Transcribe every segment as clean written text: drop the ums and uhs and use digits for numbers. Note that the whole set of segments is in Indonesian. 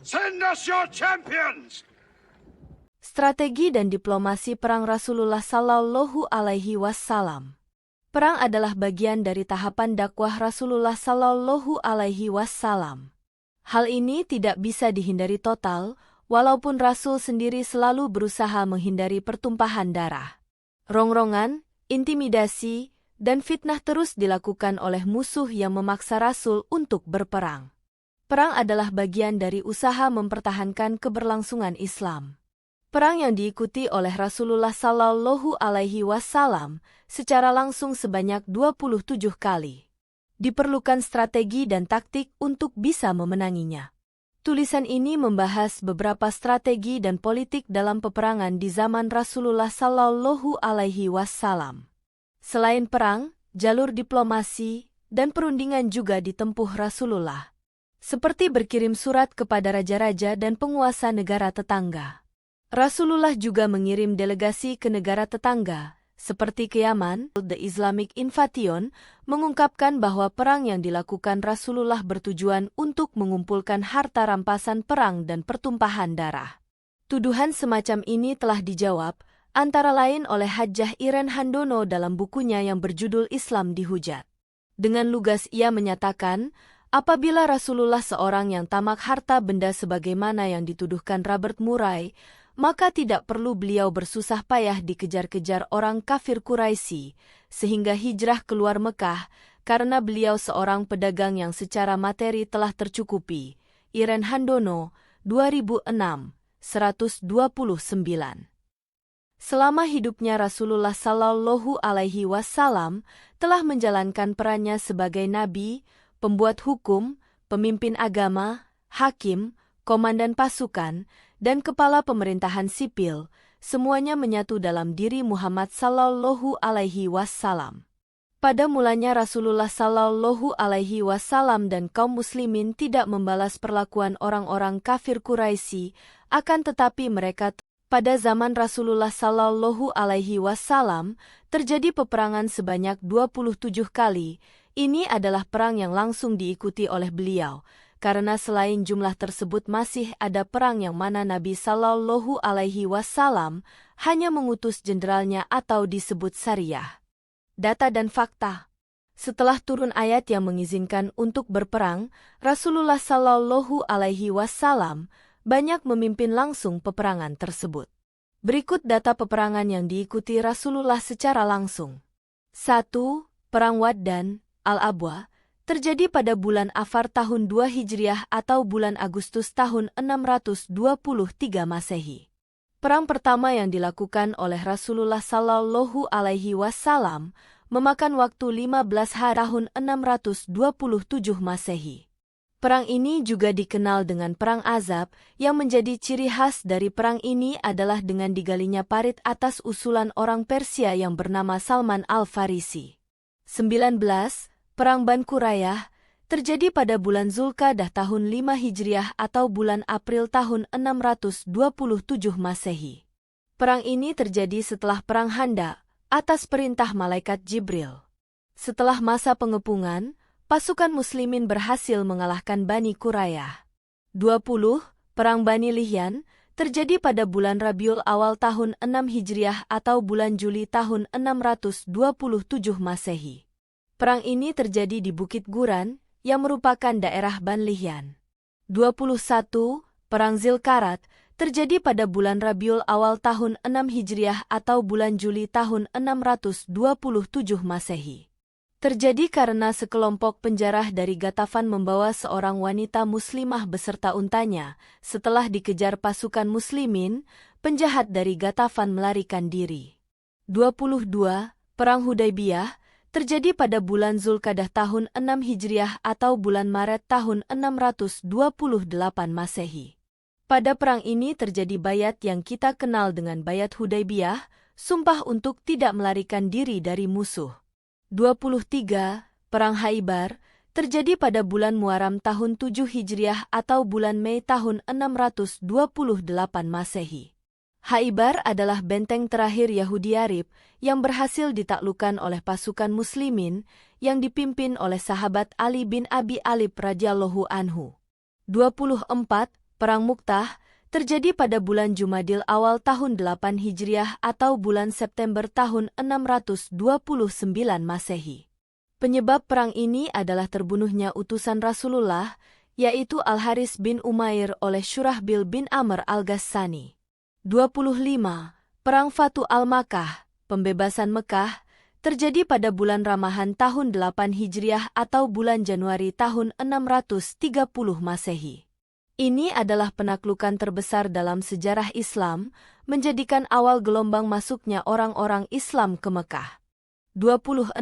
Send us your champions! Strategi dan diplomasi perang Rasulullah Sallallahu Alaihi Wasallam. Perang adalah bagian dari tahapan dakwah Rasulullah Sallallahu Alaihi Wasallam. Hal ini tidak bisa dihindari total, walaupun Rasul sendiri selalu berusaha menghindari pertumpahan darah. Rongrongan, intimidasi, dan fitnah terus dilakukan oleh musuh yang memaksa Rasul untuk berperang. Perang adalah bagian dari usaha mempertahankan keberlangsungan Islam. Perang yang diikuti oleh Rasulullah Sallallahu Alaihi Wasallam secara langsung sebanyak 27 kali. Diperlukan strategi dan taktik untuk bisa memenanginya. Tulisan ini membahas beberapa strategi dan politik dalam peperangan di zaman Rasulullah Sallallahu Alaihi Wasallam. Selain perang, jalur diplomasi dan perundingan juga ditempuh Rasulullah. Seperti berkirim surat kepada raja-raja dan penguasa negara tetangga. Rasulullah juga mengirim delegasi ke negara tetangga, seperti ke Yaman. The Islamic Invasion mengungkapkan bahwa perang yang dilakukan Rasulullah bertujuan untuk mengumpulkan harta rampasan perang dan pertumpahan darah. Tuduhan semacam ini telah dijawab, antara lain oleh Hajjah Iren Handono dalam bukunya yang berjudul Islam Dihujat. Dengan lugas ia menyatakan, apabila Rasulullah seorang yang tamak harta benda sebagaimana yang dituduhkan Robert Murray, maka tidak perlu beliau bersusah payah dikejar-kejar orang kafir Quraisy, sehingga hijrah keluar Mekah, karena beliau seorang pedagang yang secara materi telah tercukupi. Iren Handono, 2006, 129. Selama hidupnya Rasulullah Sallallahu Alaihi Wasallam telah menjalankan perannya sebagai nabi, pembuat hukum, pemimpin agama, hakim, komandan pasukan, dan kepala pemerintahan sipil, semuanya menyatu dalam diri Muhammad Sallallahu Alaihi Wasallam. Pada mulanya Rasulullah Sallallahu Alaihi Wasallam dan kaum muslimin tidak membalas perlakuan orang-orang kafir Quraisy, akan tetapi mereka pada zaman Rasulullah Sallallahu Alaihi Wasallam terjadi peperangan sebanyak 27 kali. Ini adalah perang yang langsung diikuti oleh beliau, karena selain jumlah tersebut masih ada perang yang mana Nabi Sallallahu Alaihi Wasallam hanya mengutus jenderalnya atau disebut Sariyah. Data dan fakta. Setelah turun ayat yang mengizinkan untuk berperang, Rasulullah Sallallahu Alaihi Wasallam banyak memimpin langsung peperangan tersebut. Berikut data peperangan yang diikuti Rasulullah secara langsung. 1. Perang Waddan, Al-Abwa, terjadi pada bulan Afar tahun 2 Hijriah atau bulan Agustus tahun 623 Masehi. Perang pertama yang dilakukan oleh Rasulullah Sallallahu Alaihi Wasallam memakan waktu 15 hari tahun 627 Masehi. Perang ini juga dikenal dengan Perang Azab, yang menjadi ciri khas dari perang ini adalah dengan digalinya parit atas usulan orang Persia yang bernama Salman Al-Farisi. 19. Perang Ban Qurayyah terjadi pada bulan Zulqa'dah tahun 5 Hijriah atau bulan April tahun 627 Masehi. Perang ini terjadi setelah Perang Handaq atas perintah Malaikat Jibril. Setelah masa pengepungan, pasukan muslimin berhasil mengalahkan Bani Qurayyah. 20. Perang Bani Lihyan terjadi pada bulan Rabiul Awal tahun 6 Hijriah atau bulan Juli tahun 627 Masehi. Perang ini terjadi di Bukit Guran, yang merupakan daerah Ban Lihyan. 21. Perang Zilkarat terjadi pada bulan Rabiul Awal tahun 6 Hijriah atau bulan Juli tahun 627 Masehi. Terjadi karena sekelompok penjarah dari Ghatafan membawa seorang wanita muslimah beserta untanya. Setelah dikejar pasukan muslimin, penjahat dari Ghatafan melarikan diri. 22. Perang Hudaybiyah terjadi pada bulan Zulqa'dah tahun 6 Hijriah atau bulan Maret tahun 628 Masehi. Pada perang ini terjadi bayat yang kita kenal dengan bayat Hudaybiyah, sumpah untuk tidak melarikan diri dari musuh. 23. Perang Khaybar terjadi pada bulan Muharram tahun 7 Hijriah atau bulan Mei tahun 628 Masehi. Khaybar adalah benteng terakhir Yahudi Arab yang berhasil ditaklukkan oleh pasukan muslimin yang dipimpin oleh sahabat Ali bin Abi Thalib radhiyallahu anhu. 24. Perang Mu'tah terjadi pada bulan Jumadil awal tahun 8 Hijriah atau bulan September tahun 629 Masehi. Penyebab perang ini adalah terbunuhnya utusan Rasulullah, yaitu Al-Haris bin Umair oleh Syurahbil bin Amr al-Ghassani. 25. Perang Fatu al-Makkah, pembebasan Mekah, terjadi pada bulan Ramahan tahun 8 Hijriah atau bulan Januari tahun 630 Masehi. Ini adalah penaklukan terbesar dalam sejarah Islam, menjadikan awal gelombang masuknya orang-orang Islam ke Mekah. 26.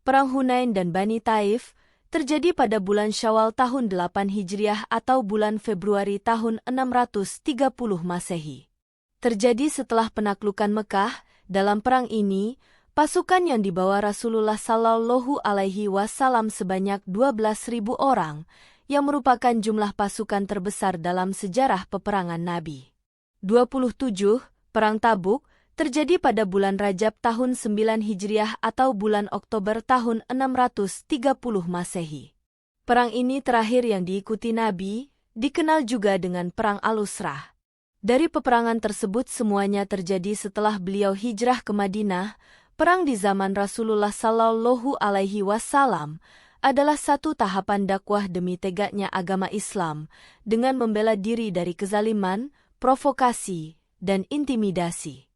Perang Hunain dan Bani Taif, terjadi pada bulan Syawal tahun 8 Hijriah atau bulan Februari tahun 630 Masehi. Terjadi setelah penaklukan Mekah. Dalam perang ini, pasukan yang dibawa Rasulullah Shallallahu Alaihi Wasallam sebanyak 12.000 orang, yang merupakan jumlah pasukan terbesar dalam sejarah peperangan Nabi. 27. Perang Tabuk, terjadi pada bulan Rajab tahun 9 Hijriah atau bulan Oktober tahun 630 Masehi. Perang ini terakhir yang diikuti Nabi, dikenal juga dengan Perang Al-Usrah. Dari peperangan tersebut semuanya terjadi setelah beliau hijrah ke Madinah. Perang di zaman Rasulullah Shallallahu Alaihi Wasallam adalah satu tahapan dakwah demi tegaknya agama Islam dengan membela diri dari kezaliman, provokasi, dan intimidasi.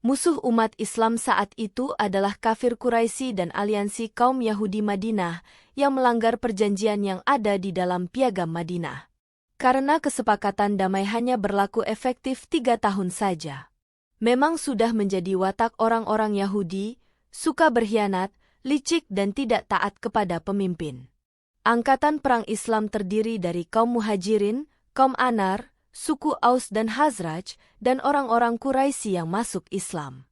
Musuh umat Islam saat itu adalah kafir Quraisy dan aliansi kaum Yahudi Madinah yang melanggar perjanjian yang ada di dalam Piagam Madinah. Karena kesepakatan damai hanya berlaku efektif 3 tahun saja. Memang sudah menjadi watak orang-orang Yahudi, suka berkhianat, licik dan tidak taat kepada pemimpin. Angkatan perang Islam terdiri dari kaum Muhajirin, kaum Anar, suku Aus dan Khazraj, dan orang-orang Quraisy yang masuk Islam.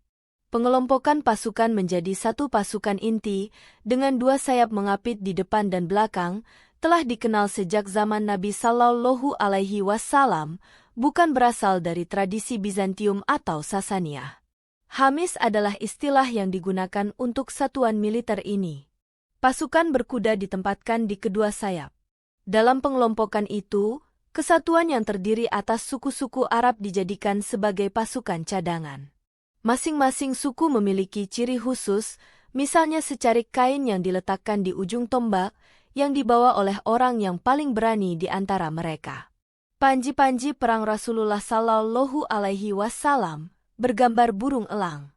Pengelompokan pasukan menjadi satu pasukan inti, dengan 2 sayap mengapit di depan dan belakang, telah dikenal sejak zaman Nabi Shallallahu Alaihi Wasallam, bukan berasal dari tradisi Bizantium atau Sasaniyah. Hamis adalah istilah yang digunakan untuk satuan militer ini. Pasukan berkuda ditempatkan di kedua sayap. Dalam pengelompokan itu, kesatuan yang terdiri atas suku-suku Arab dijadikan sebagai pasukan cadangan. Masing-masing suku memiliki ciri khusus, misalnya secarik kain yang diletakkan di ujung tombak, yang dibawa oleh orang yang paling berani di antara mereka. Panji-panji perang Rasulullah Shallallahu Alaihi Wasallam bergambar burung elang.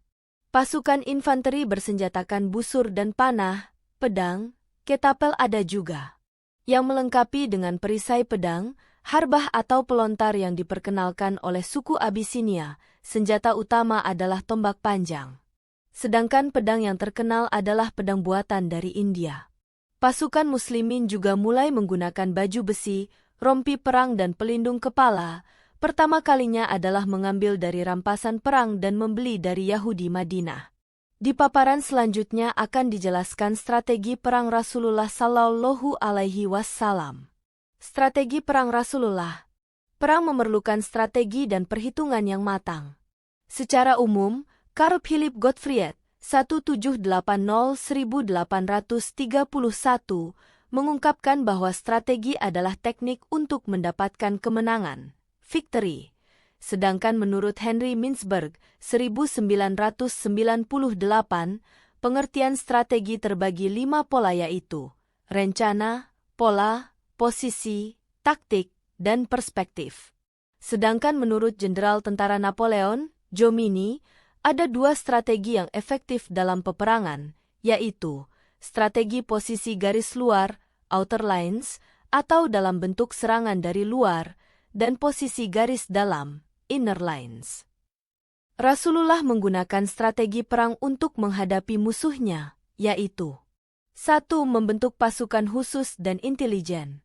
Pasukan infanteri bersenjatakan busur dan panah, pedang, ketapel ada juga. Yang melengkapi dengan perisai pedang, harbah atau pelontar yang diperkenalkan oleh suku Abisinia, senjata utama adalah tombak panjang. Sedangkan pedang yang terkenal adalah pedang buatan dari India. Pasukan muslimin juga mulai menggunakan baju besi, rompi perang dan pelindung kepala. Pertama kalinya adalah mengambil dari rampasan perang dan membeli dari Yahudi Madinah. Di paparan selanjutnya akan dijelaskan strategi perang Rasulullah Shallallahu Alaihi Wasallam. Strategi perang Rasulullah. Perang memerlukan strategi dan perhitungan yang matang. Secara umum, Karl Philipp Gottfried 1780-1831 mengungkapkan bahwa strategi adalah teknik untuk mendapatkan kemenangan, victory. Sedangkan menurut Henry Mintzberg 1998, pengertian strategi terbagi 5 pola yaitu rencana, pola, posisi, taktik, dan perspektif. Sedangkan menurut Jenderal Tentara Napoleon, Jomini, ada 2 strategi yang efektif dalam peperangan, yaitu strategi posisi garis luar, outer lines, atau dalam bentuk serangan dari luar, dan posisi garis dalam, inner lines. Rasulullah menggunakan strategi perang untuk menghadapi musuhnya, yaitu 1. Membentuk pasukan khusus dan intelijen.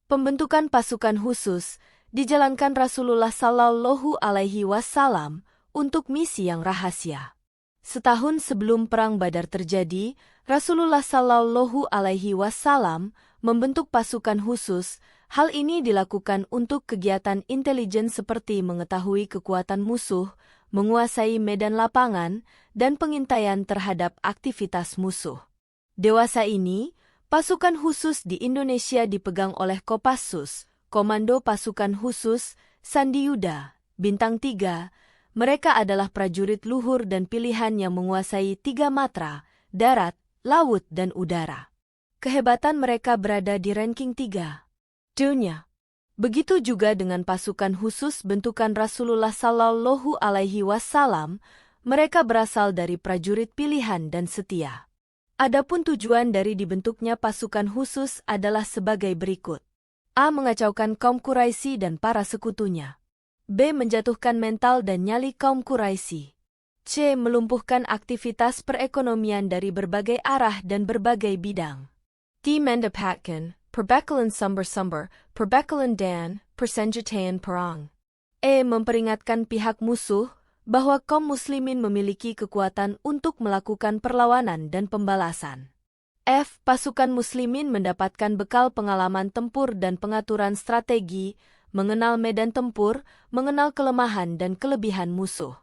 Pembentukan pasukan khusus dijalankan Rasulullah Shallallahu Alaihi Wasallam untuk misi yang rahasia. Setahun sebelum Perang Badar terjadi, Rasulullah Shallallahu Alaihi Wasallam membentuk pasukan khusus. Hal ini dilakukan untuk kegiatan intelijen seperti mengetahui kekuatan musuh, menguasai medan lapangan, dan pengintaian terhadap aktivitas musuh. Dewasa ini, pasukan khusus di Indonesia dipegang oleh Kopassus, Komando Pasukan Khusus, Sandiuda, Bintang 3, mereka adalah prajurit luhur dan pilihan yang menguasai 3 matra, darat, laut dan udara. Kehebatan mereka berada di ranking 3 dunia. Begitu juga dengan pasukan khusus bentukan Rasulullah Sallallahu Alaihi Wasallam, mereka berasal dari prajurit pilihan dan setia. Adapun tujuan dari dibentuknya pasukan khusus adalah sebagai berikut. A. Mengacaukan kaum Quraisy dan para sekutunya. B. Menjatuhkan mental dan nyali kaum Quraisy. C. Melumpuhkan aktivitas perekonomian dari berbagai arah dan berbagai bidang. D. Mendapatkan perbekalan sumber-sumber, perbekalan dan persenjataan perang. E. Memperingatkan pihak musuh bahwa kaum muslimin memiliki kekuatan untuk melakukan perlawanan dan pembalasan. F. Pasukan muslimin mendapatkan bekal pengalaman tempur dan pengaturan strategi, mengenal medan tempur, mengenal kelemahan dan kelebihan musuh.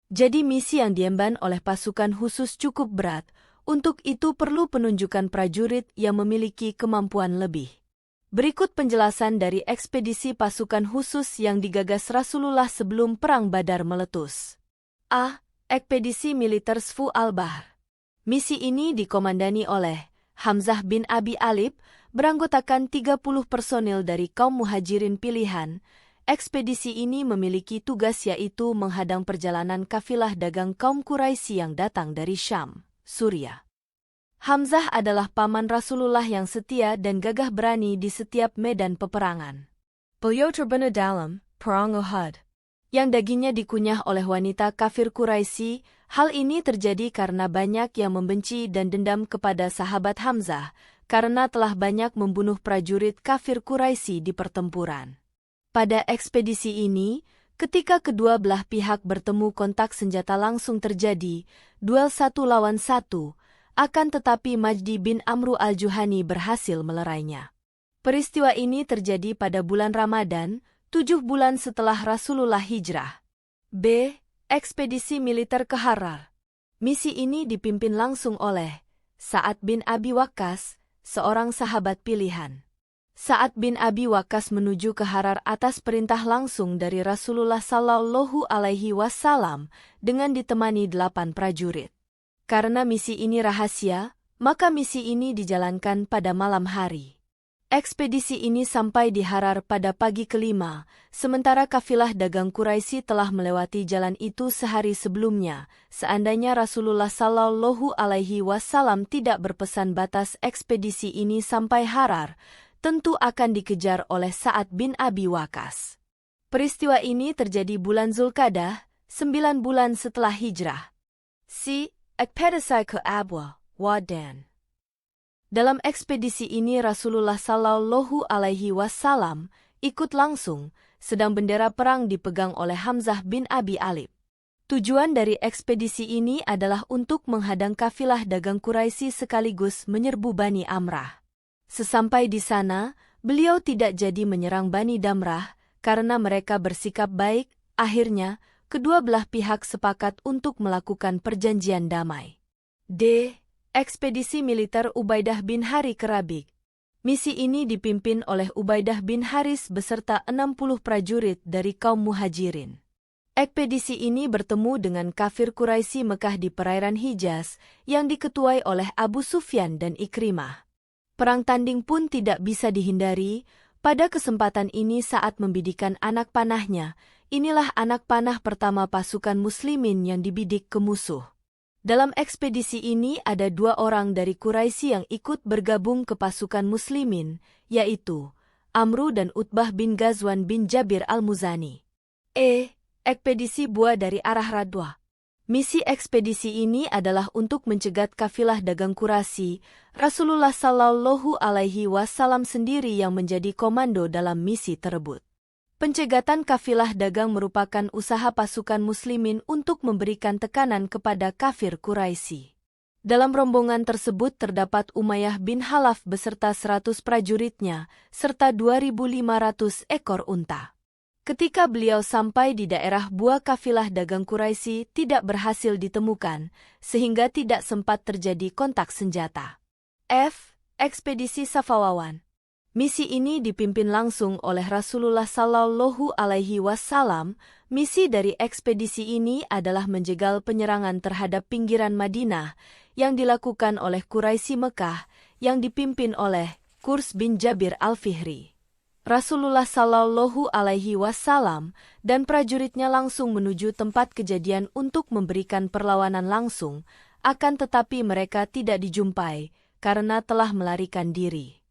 Jadi misi yang diemban oleh pasukan khusus cukup berat. Untuk itu perlu penunjukan prajurit yang memiliki kemampuan lebih. Berikut penjelasan dari ekspedisi pasukan khusus yang digagas Rasulullah sebelum Perang Badar meletus. A. Ekspedisi Militer Sfu al-Bahr. Misi ini dikomandani oleh Hamzah bin Abi Alib, beranggotakan 30 personil dari kaum muhajirin pilihan. Ekspedisi ini memiliki tugas yaitu menghadang perjalanan kafilah dagang kaum Quraisy yang datang dari Syam, Suriah. Hamzah adalah paman Rasulullah yang setia dan gagah berani di setiap medan peperangan. Beliau terbunuh dalam Perang Uhud, yang dagingnya dikunyah oleh wanita kafir Quraisy. Hal ini terjadi karena banyak yang membenci dan dendam kepada sahabat Hamzah, karena telah banyak membunuh prajurit kafir Quraisy di pertempuran. Pada ekspedisi ini, ketika kedua belah pihak bertemu kontak senjata langsung terjadi, duel 1 lawan 1, akan tetapi Majdi bin Amru al-Juhani berhasil melerainya. Peristiwa ini terjadi pada bulan Ramadan, 7 bulan setelah Rasulullah hijrah. B. Ekspedisi Militer ke Harar. Misi ini dipimpin langsung oleh Sa'ad bin Abi Waqqas, seorang sahabat pilihan. Sa'ad bin Abi Waqqas menuju ke Harar atas perintah langsung dari Rasulullah Sallallahu Alaihi Wasallam dengan ditemani 8 prajurit. Karena misi ini rahasia, maka misi ini dijalankan pada malam hari. Ekspedisi ini sampai di Harar pada pagi kelima, sementara kafilah dagang Quraisy telah melewati jalan itu sehari sebelumnya. Seandainya Rasulullah Sallallahu Alaihi Wasallam tidak berpesan batas ekspedisi ini sampai Harar, tentu akan dikejar oleh Sa'ad bin Abi Waqqas. Peristiwa ini terjadi bulan Zulqa'dah, 9 bulan setelah hijrah. C. Ekspedisi ke Abwa, Wadan. Dalam ekspedisi ini Rasulullah Sallallahu Alaihi Wasallam ikut langsung, sedang bendera perang dipegang oleh Hamzah bin Abi Alib. Tujuan dari ekspedisi ini adalah untuk menghadang kafilah dagang Quraisy sekaligus menyerbu Bani Amrah. Sesampai di sana, beliau tidak jadi menyerang Bani Damrah karena mereka bersikap baik. Akhirnya, kedua belah pihak sepakat untuk melakukan perjanjian damai. D. Ekspedisi Militer Ubaidah bin Hari ke Rabigh. Misi ini dipimpin oleh Ubaidah bin Haris beserta 60 prajurit dari kaum muhajirin. Ekspedisi ini bertemu dengan kafir Quraisy Mekah di perairan Hijaz yang diketuai oleh Abu Sufyan dan Ikrimah. Perang tanding pun tidak bisa dihindari. Pada kesempatan ini saat membidikan anak panahnya, inilah anak panah pertama pasukan muslimin yang dibidik ke musuh. Dalam ekspedisi ini ada 2 orang dari Quraisy yang ikut bergabung ke pasukan muslimin, yaitu Amru dan Utbah bin Ghazwan bin Jabir al-Muzani. E. Ekspedisi Buah dari arah Radwa. Misi ekspedisi ini adalah untuk mencegat kafilah dagang Quraisy. Rasulullah Sallallahu Alaihi Wasallam sendiri yang menjadi komando dalam misi tersebut. Pencegatan kafilah dagang merupakan usaha pasukan muslimin untuk memberikan tekanan kepada kafir Quraisy. Dalam rombongan tersebut terdapat Umayyah bin Khalaf beserta 100 prajuritnya, serta 2.500 ekor unta. Ketika beliau sampai di daerah Buah, kafilah dagang Quraisy tidak berhasil ditemukan, sehingga tidak sempat terjadi kontak senjata. F. Ekspedisi Safawawan. Misi ini dipimpin langsung oleh Rasulullah Shallallahu Alaihi Wasallam. Misi dari ekspedisi ini adalah menjegal penyerangan terhadap pinggiran Madinah yang dilakukan oleh Quraisy Mekah yang dipimpin oleh Qurs bin Jabir Al-Fihri. Rasulullah Shallallahu Alaihi Wasallam dan prajuritnya langsung menuju tempat kejadian untuk memberikan perlawanan langsung, akan tetapi mereka tidak dijumpai karena telah melarikan diri.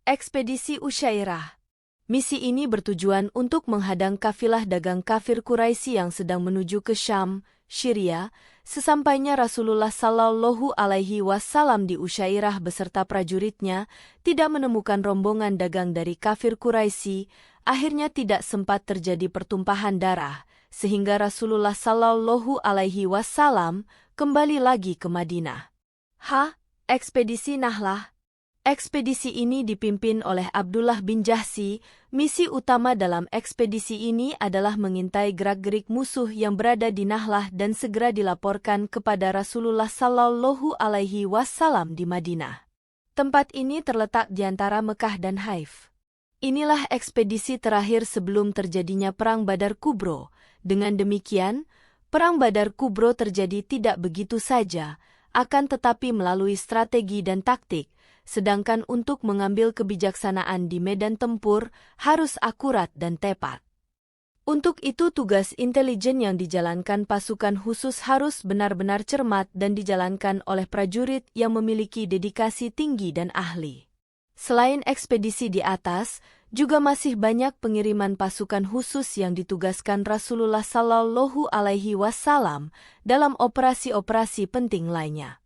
Ekspedisi Usyairah. Misi ini bertujuan untuk menghadang kafilah dagang kafir Quraisy yang sedang menuju ke Syam, Syria. Sesampainya Rasulullah Shallallahu Alaihi Wasallam di Usyairah beserta prajuritnya tidak menemukan rombongan dagang dari kafir Quraisy, akhirnya tidak sempat terjadi pertumpahan darah, sehingga Rasulullah Shallallahu Alaihi Wasallam kembali lagi ke Madinah. Ekspedisi Nahlah. Ekspedisi ini dipimpin oleh Abdullah bin Jahsy. Misi utama dalam ekspedisi ini adalah mengintai gerak-gerik musuh yang berada di Nahlah dan segera dilaporkan kepada Rasulullah Shallallahu Alaihi Wasallam di Madinah. Tempat ini terletak di antara Mekah dan Haif. Inilah ekspedisi terakhir sebelum terjadinya Perang Badar Kubro. Dengan demikian, Perang Badar Kubro terjadi tidak begitu saja, akan tetapi melalui strategi dan taktik, sedangkan untuk mengambil kebijaksanaan di medan tempur harus akurat dan tepat. Untuk itu tugas intelijen yang dijalankan pasukan khusus harus benar-benar cermat dan dijalankan oleh prajurit yang memiliki dedikasi tinggi dan ahli. Selain ekspedisi di atas, juga masih banyak pengiriman pasukan khusus yang ditugaskan Rasulullah Shallallahu Alaihi Wasallam dalam operasi-operasi penting lainnya.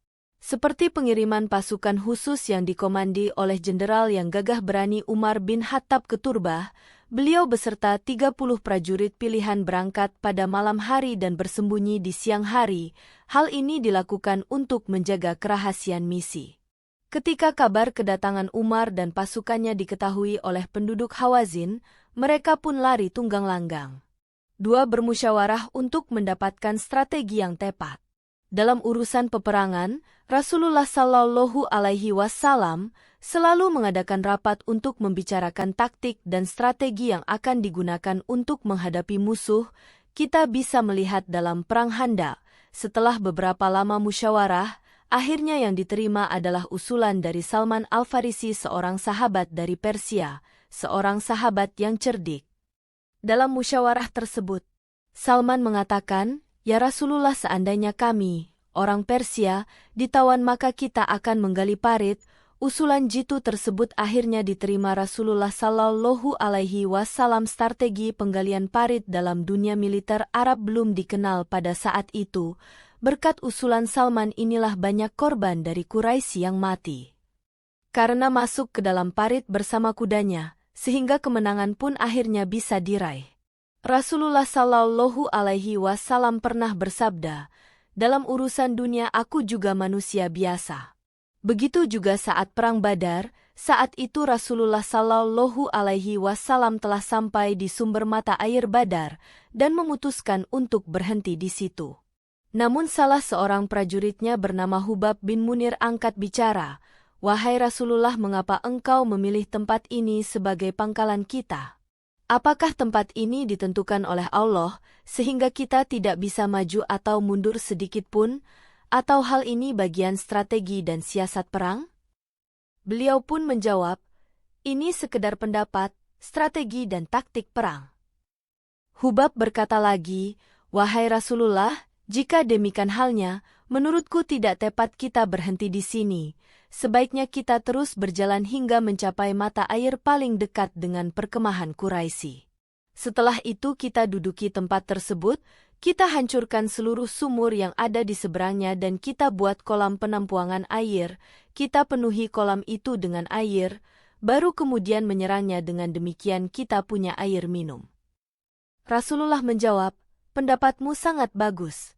Seperti pengiriman pasukan khusus yang dikomandi oleh jenderal yang gagah berani Umar bin Khattab ke Turbah, beliau beserta 30 prajurit pilihan berangkat pada malam hari dan bersembunyi di siang hari. Hal ini dilakukan untuk menjaga kerahasiaan misi. Ketika kabar kedatangan Umar dan pasukannya diketahui oleh penduduk Hawazin, mereka pun lari tunggang langgang. Dua bermusyawarah untuk mendapatkan strategi yang tepat. Dalam urusan peperangan, Rasulullah Shallallahu Alaihi Wasallam selalu mengadakan rapat untuk membicarakan taktik dan strategi yang akan digunakan untuk menghadapi musuh. Kita bisa melihat dalam Perang Khandaq, setelah beberapa lama musyawarah, akhirnya yang diterima adalah usulan dari Salman Al-Farisi, seorang sahabat dari Persia, seorang sahabat yang cerdik. Dalam musyawarah tersebut, Salman mengatakan, "Ya Rasulullah, seandainya kami, orang Persia, ditawan maka kita akan menggali parit." Usulan jitu tersebut akhirnya diterima Rasulullah Shallallahu Alaihi Wasallam. Strategi penggalian parit dalam dunia militer Arab belum dikenal pada saat itu. Berkat usulan Salman inilah banyak korban dari Quraisy yang mati karena masuk ke dalam parit bersama kudanya, sehingga kemenangan pun akhirnya bisa diraih. Rasulullah Shallallahu Alaihi Wasallam pernah bersabda, "Dalam urusan dunia aku juga manusia biasa." Begitu juga saat Perang Badar, saat itu Rasulullah Shallallahu Alaihi Wasallam telah sampai di sumber mata air Badar dan memutuskan untuk berhenti di situ. Namun salah seorang prajuritnya bernama Hubab bin Munir angkat bicara, "Wahai Rasulullah, mengapa engkau memilih tempat ini sebagai pangkalan kita? Apakah tempat ini ditentukan oleh Allah, sehingga kita tidak bisa maju atau mundur sedikit pun? Atau hal ini bagian strategi dan siasat perang?" Beliau pun menjawab, "Ini sekedar pendapat, strategi dan taktik perang." Hubab berkata lagi, "Wahai Rasulullah, jika demikian halnya, menurutku tidak tepat kita berhenti di sini. Sebaiknya kita terus berjalan hingga mencapai mata air paling dekat dengan perkemahan Quraisy. Setelah itu kita duduki tempat tersebut, kita hancurkan seluruh sumur yang ada di seberangnya dan kita buat kolam penampungan air, kita penuhi kolam itu dengan air, baru kemudian menyerangnya, dengan demikian kita punya air minum." Rasulullah menjawab, "Pendapatmu sangat bagus."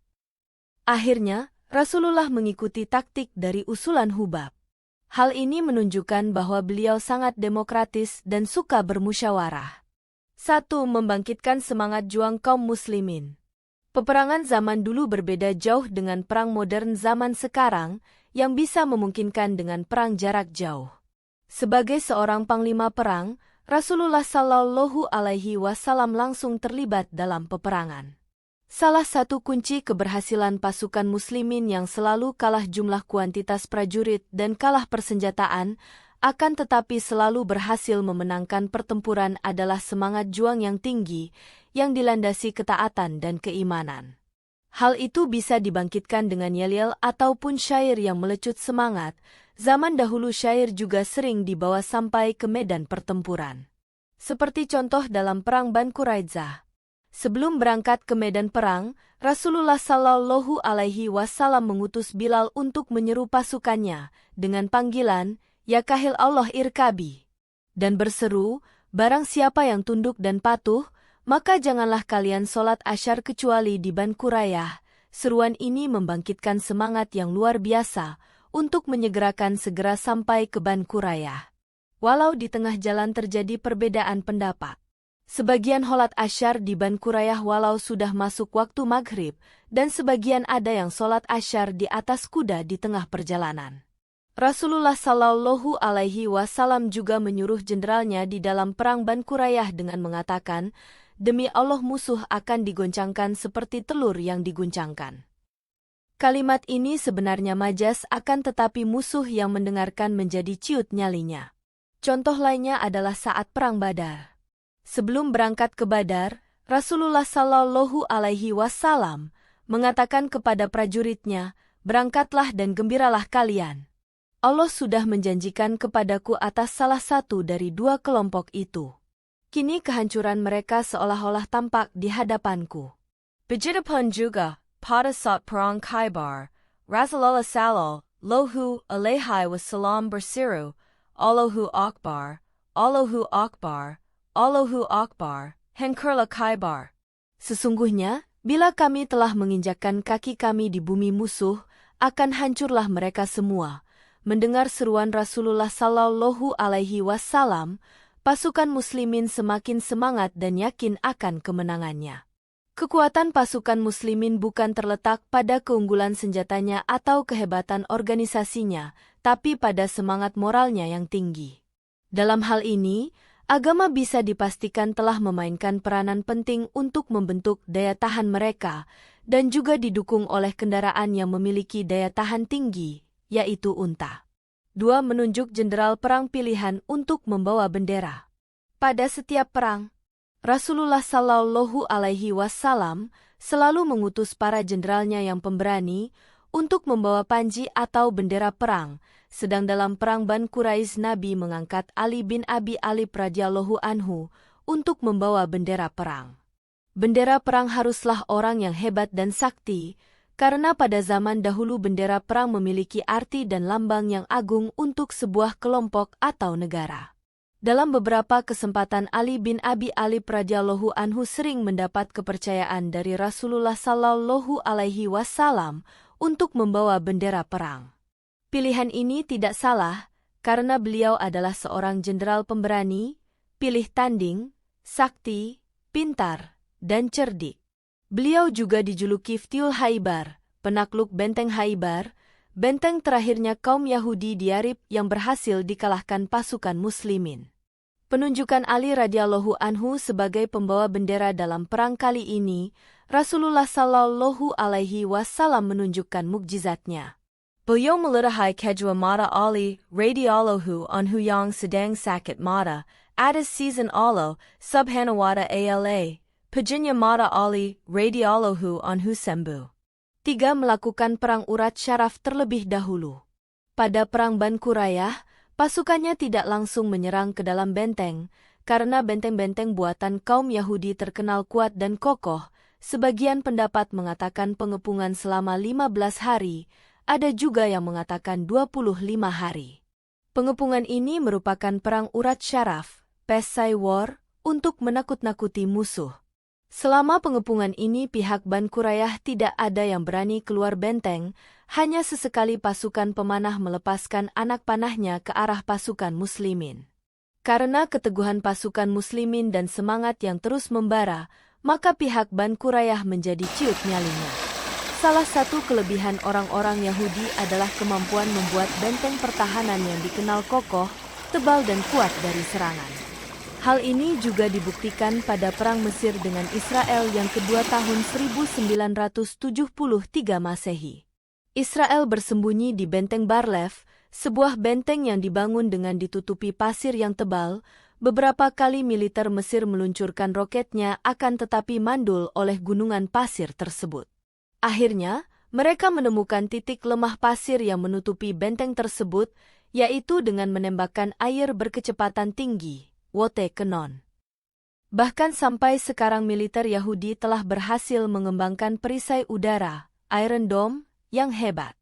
Akhirnya, Rasulullah mengikuti taktik dari usulan Hubab. Hal ini menunjukkan bahwa beliau sangat demokratis dan suka bermusyawarah. 1. Membangkitkan semangat juang kaum muslimin. Peperangan zaman dulu berbeda jauh dengan perang modern zaman sekarang, yang bisa memungkinkan dengan perang jarak jauh. Sebagai seorang panglima perang, Rasulullah Shallallahu Alaihi Wasallam langsung terlibat dalam peperangan. Salah satu kunci keberhasilan pasukan muslimin yang selalu kalah jumlah kuantitas prajurit dan kalah persenjataan, akan tetapi selalu berhasil memenangkan pertempuran adalah semangat juang yang tinggi, yang dilandasi ketaatan dan keimanan. Hal itu bisa dibangkitkan dengan yel-yel ataupun syair yang melecut semangat. Zaman dahulu syair juga sering dibawa sampai ke medan pertempuran. Seperti contoh dalam Perang Ban Quraidzah. Sebelum berangkat ke medan perang, Rasulullah Shallallahu Alaihi Wasallam mengutus Bilal untuk menyeru pasukannya dengan panggilan, "Ya kahil Allah irkabi," dan berseru, "Barang siapa yang tunduk dan patuh, maka janganlah kalian sholat asyar kecuali di Ban Qurayyah." Seruan ini membangkitkan semangat yang luar biasa untuk menyegerakan segera sampai ke Ban Qurayyah. Walau di tengah jalan terjadi perbedaan pendapat. Sebagian sholat asyar di Ban Qurayyah walau sudah masuk waktu maghrib, dan sebagian ada yang sholat asyar di atas kuda di tengah perjalanan. Rasulullah Shallallahu Alaihi Wasallam juga menyuruh jenderalnya di dalam perang Ban Qurayyah dengan mengatakan, "Demi Allah musuh akan digoncangkan seperti telur yang diguncangkan." Kalimat ini sebenarnya majas akan tetapi musuh yang mendengarkan menjadi ciut nyalinya. Contoh lainnya adalah saat perang Badar. Sebelum berangkat ke Badar, Rasulullah Shallallahu Alaihi Wasallam mengatakan kepada prajuritnya, "Berangkatlah dan gembiralah kalian. Allah sudah menjanjikan kepadaku atas salah satu dari dua kelompok itu. Kini kehancuran mereka seolah-olah tampak di hadapanku." Begitupun juga, pada saat perang Khaybar, Rasulullah Shallallahu Alaihi Wasallam berseru, "Allahu Akbar, Allahu Akbar, Allahu Akbar, hancurlah Khaybar." Sesungguhnya, bila kami telah menginjakkan kaki kami di bumi musuh, akan hancurlah mereka semua. Mendengar seruan Rasulullah Shallallahu Alaihi Wasallam, pasukan muslimin semakin semangat dan yakin akan kemenangannya. Kekuatan pasukan muslimin bukan terletak pada keunggulan senjatanya atau kehebatan organisasinya, tapi pada semangat moralnya yang tinggi. Dalam hal ini, agama bisa dipastikan telah memainkan peranan penting untuk membentuk daya tahan mereka, dan juga didukung oleh kendaraan yang memiliki daya tahan tinggi, yaitu unta. 2. Menunjuk jenderal perang pilihan untuk membawa bendera. Pada setiap perang, Rasulullah Shallallahu Alaihi Wasallam selalu mengutus para jenderalnya yang pemberani untuk membawa panji atau bendera perang. Sedang dalam perang Ban Quraiz, Nabi mengangkat Ali bin Abi Thalib radhiyallahu anhu untuk membawa bendera perang. Bendera perang haruslah orang yang hebat dan sakti, karena pada zaman dahulu bendera perang memiliki arti dan lambang yang agung untuk sebuah kelompok atau negara. Dalam beberapa kesempatan Ali bin Abi Thalib radhiyallahu anhu sering mendapat kepercayaan dari Rasulullah Shallallahu Alaihi Wasallam untuk membawa bendera perang. Pilihan ini tidak salah, karena beliau adalah seorang jenderal pemberani, pilih tanding, sakti, pintar, dan cerdik. Beliau juga dijuluki Ftiul Haibar, penakluk benteng Haibar, benteng terakhirnya kaum Yahudi di Yarib yang berhasil dikalahkan pasukan muslimin. Penunjukan Ali radhiyallahu anhu sebagai pembawa bendera dalam perang kali ini, Rasulullah Shallallahu Alaihi Wasallam menunjukkan mukjizatnya. Beliau meludahi kedua mata Ali radhiyallahu anhu yang sedang sakit mata, atas season Allah subhanahu wa ta'ala, paginya mata Ali radhiyallahu anhu sembuh. 3. Melakukan perang urat syaraf terlebih dahulu. Pada perang Ban Qurayyah, pasukannya tidak langsung menyerang ke dalam benteng, karena benteng-benteng buatan kaum Yahudi terkenal kuat dan kokoh. Sebagian pendapat mengatakan pengepungan selama 15 hari, ada juga yang mengatakan 25 hari. Pengepungan ini merupakan perang urat syaraf, Pesai War, untuk menakut-nakuti musuh. Selama pengepungan ini pihak Ban Qurayyah tidak ada yang berani keluar benteng, hanya sesekali pasukan pemanah melepaskan anak panahnya ke arah pasukan muslimin. Karena keteguhan pasukan muslimin dan semangat yang terus membara, maka pihak Ban Qurayyah menjadi ciut nyalinya. Salah satu kelebihan orang-orang Yahudi adalah kemampuan membuat benteng pertahanan yang dikenal kokoh, tebal dan kuat dari serangan. Hal ini juga dibuktikan pada Perang Mesir dengan Israel yang kedua tahun 1973 Masehi. Israel bersembunyi di Benteng Bar-Lev, sebuah benteng yang dibangun dengan ditutupi pasir yang tebal. Beberapa kali militer Mesir meluncurkan roketnya akan tetapi mandul oleh gunungan pasir tersebut. Akhirnya, mereka menemukan titik lemah pasir yang menutupi benteng tersebut, yaitu dengan menembakkan air berkecepatan tinggi, Wote Kenon. Bahkan sampai sekarang militer Yahudi telah berhasil mengembangkan perisai udara, Iron Dome, yang hebat.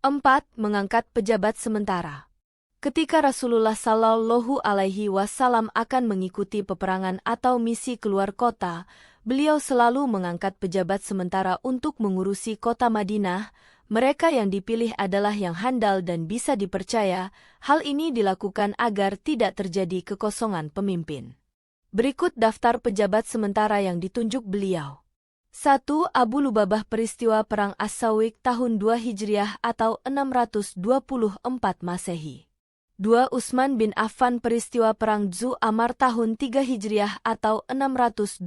4. Mengangkat pejabat sementara. Ketika Rasulullah Shallallahu Alaihi Wasallam akan mengikuti peperangan atau misi keluar kota, beliau selalu mengangkat pejabat sementara untuk mengurusi kota Madinah. Mereka yang dipilih adalah yang handal dan bisa dipercaya. Hal ini dilakukan agar tidak terjadi kekosongan pemimpin. Berikut daftar pejabat sementara yang ditunjuk beliau. 1. Abu Lubabah peristiwa Perang As-Sawiq tahun 2 Hijriah atau 624 Masehi. 2. Utsman bin Affan peristiwa Perang Zu Amar tahun 3 Hijriah atau 624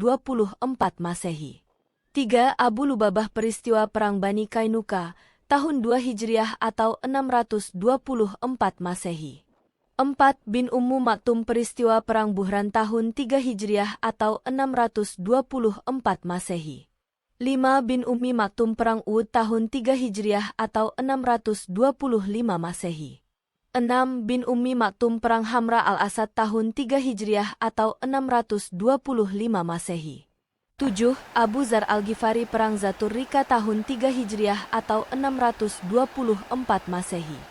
Masehi. 3. Abu Lubabah peristiwa Perang Bani Kainuka tahun 2 Hijriah atau 624 Masehi. 4. Bin Ummu Maktum peristiwa Perang Buhran tahun 3 Hijriah atau 624 Masehi. 5. Bin Ummi Maktum Perang Uhud tahun 3 Hijriah atau 625 Masehi. 6. Bin Ummi Maktum Perang Hamra al-Asad tahun 3 Hijriah atau 625 Masehi. 7. Abu Zar al-Ghifari Perang Zatur Rika tahun 3 Hijriah atau 624 Masehi.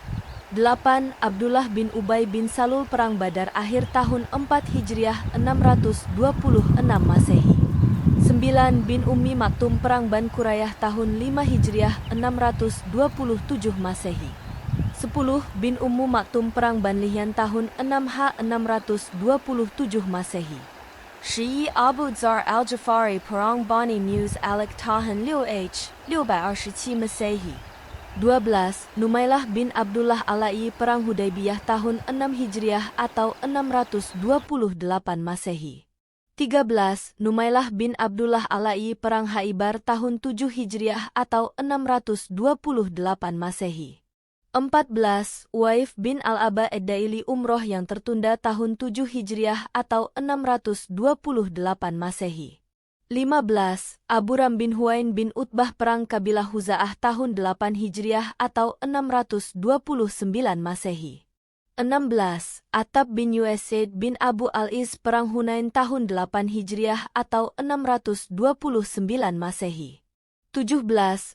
8. Abdullah bin Ubay bin Salul Perang Badar akhir tahun 4 Hijriah 626 Masehi. 9. Bin Ummi Maktum Perang Ban Qurayyah tahun 5 Hijriah 627 Masehi. 10. Bin Ummu Maktum Perang Ban Lihyan tahun 6H 627 Masehi. 11. Abu Zar al-Jafari Perang Bani Mus Alik tahun 6H 627 Masehi. 12. Numailah bin Abdullah Alai Perang Hudaybiyah tahun 6 Hijriah atau 628 Masehi. 13. Numailah bin Abdullah Alai Perang Haibar tahun 7 Hijriah atau 628 Masehi. 14. Uwaif bin Al-Aba Ad-Daili Umroh yang tertunda tahun 7 Hijriah atau 628 Masehi. 15. Abu Ram bin Huwain bin Utbah Perang Kabilah Huza'ah tahun 8 Hijriah atau 629 Masehi. 16. Attab bin Usaid bin Abu Al-Iz Perang Hunain tahun 8 Hijriah atau 629 Masehi. 17.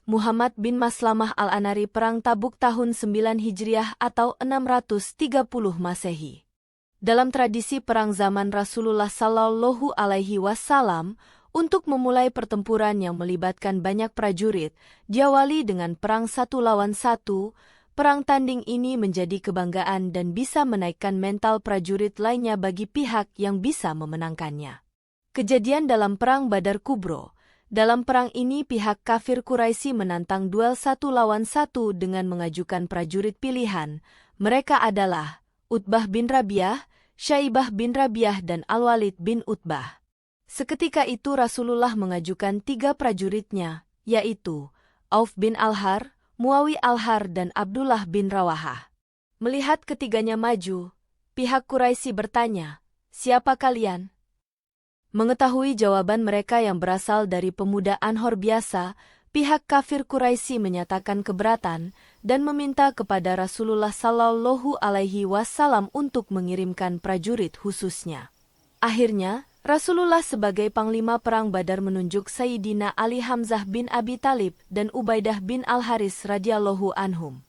Muhammad bin Maslamah Al-Anari Perang Tabuk tahun 9 Hijriah atau 630 Masehi. Dalam tradisi perang zaman Rasulullah Shallallahu Alaihi Wasallam, untuk memulai pertempuran yang melibatkan banyak prajurit, diawali dengan perang 1 lawan 1. Perang tanding ini menjadi kebanggaan dan bisa menaikkan mental prajurit lainnya bagi pihak yang bisa memenangkannya. Kejadian dalam Perang Badar Kubro. Dalam perang ini pihak kafir Quraisy menantang duel 1 lawan 1 dengan mengajukan prajurit pilihan. Mereka adalah Utbah bin Rabi'ah, Syaibah bin Rabi'ah dan Al-Walid bin Utbah. Seketika itu Rasulullah mengajukan 3 prajuritnya, yaitu Auf bin Al-Har, Muawi Al-Har dan Abdullah bin Rawahah. Melihat ketiganya maju, pihak Quraisy bertanya, "Siapa kalian?" Mengetahui jawaban mereka yang berasal dari pemuda Anhor biasa, pihak kafir Quraisy menyatakan keberatan dan meminta kepada Rasulullah Shallallahu Alaihi Wasallam untuk mengirimkan prajurit khususnya. Akhirnya, Rasulullah sebagai panglima perang Badar menunjuk Sayyidina Ali Hamzah bin Abi Talib dan Ubaidah bin Al-Haris radhiyallahu anhum.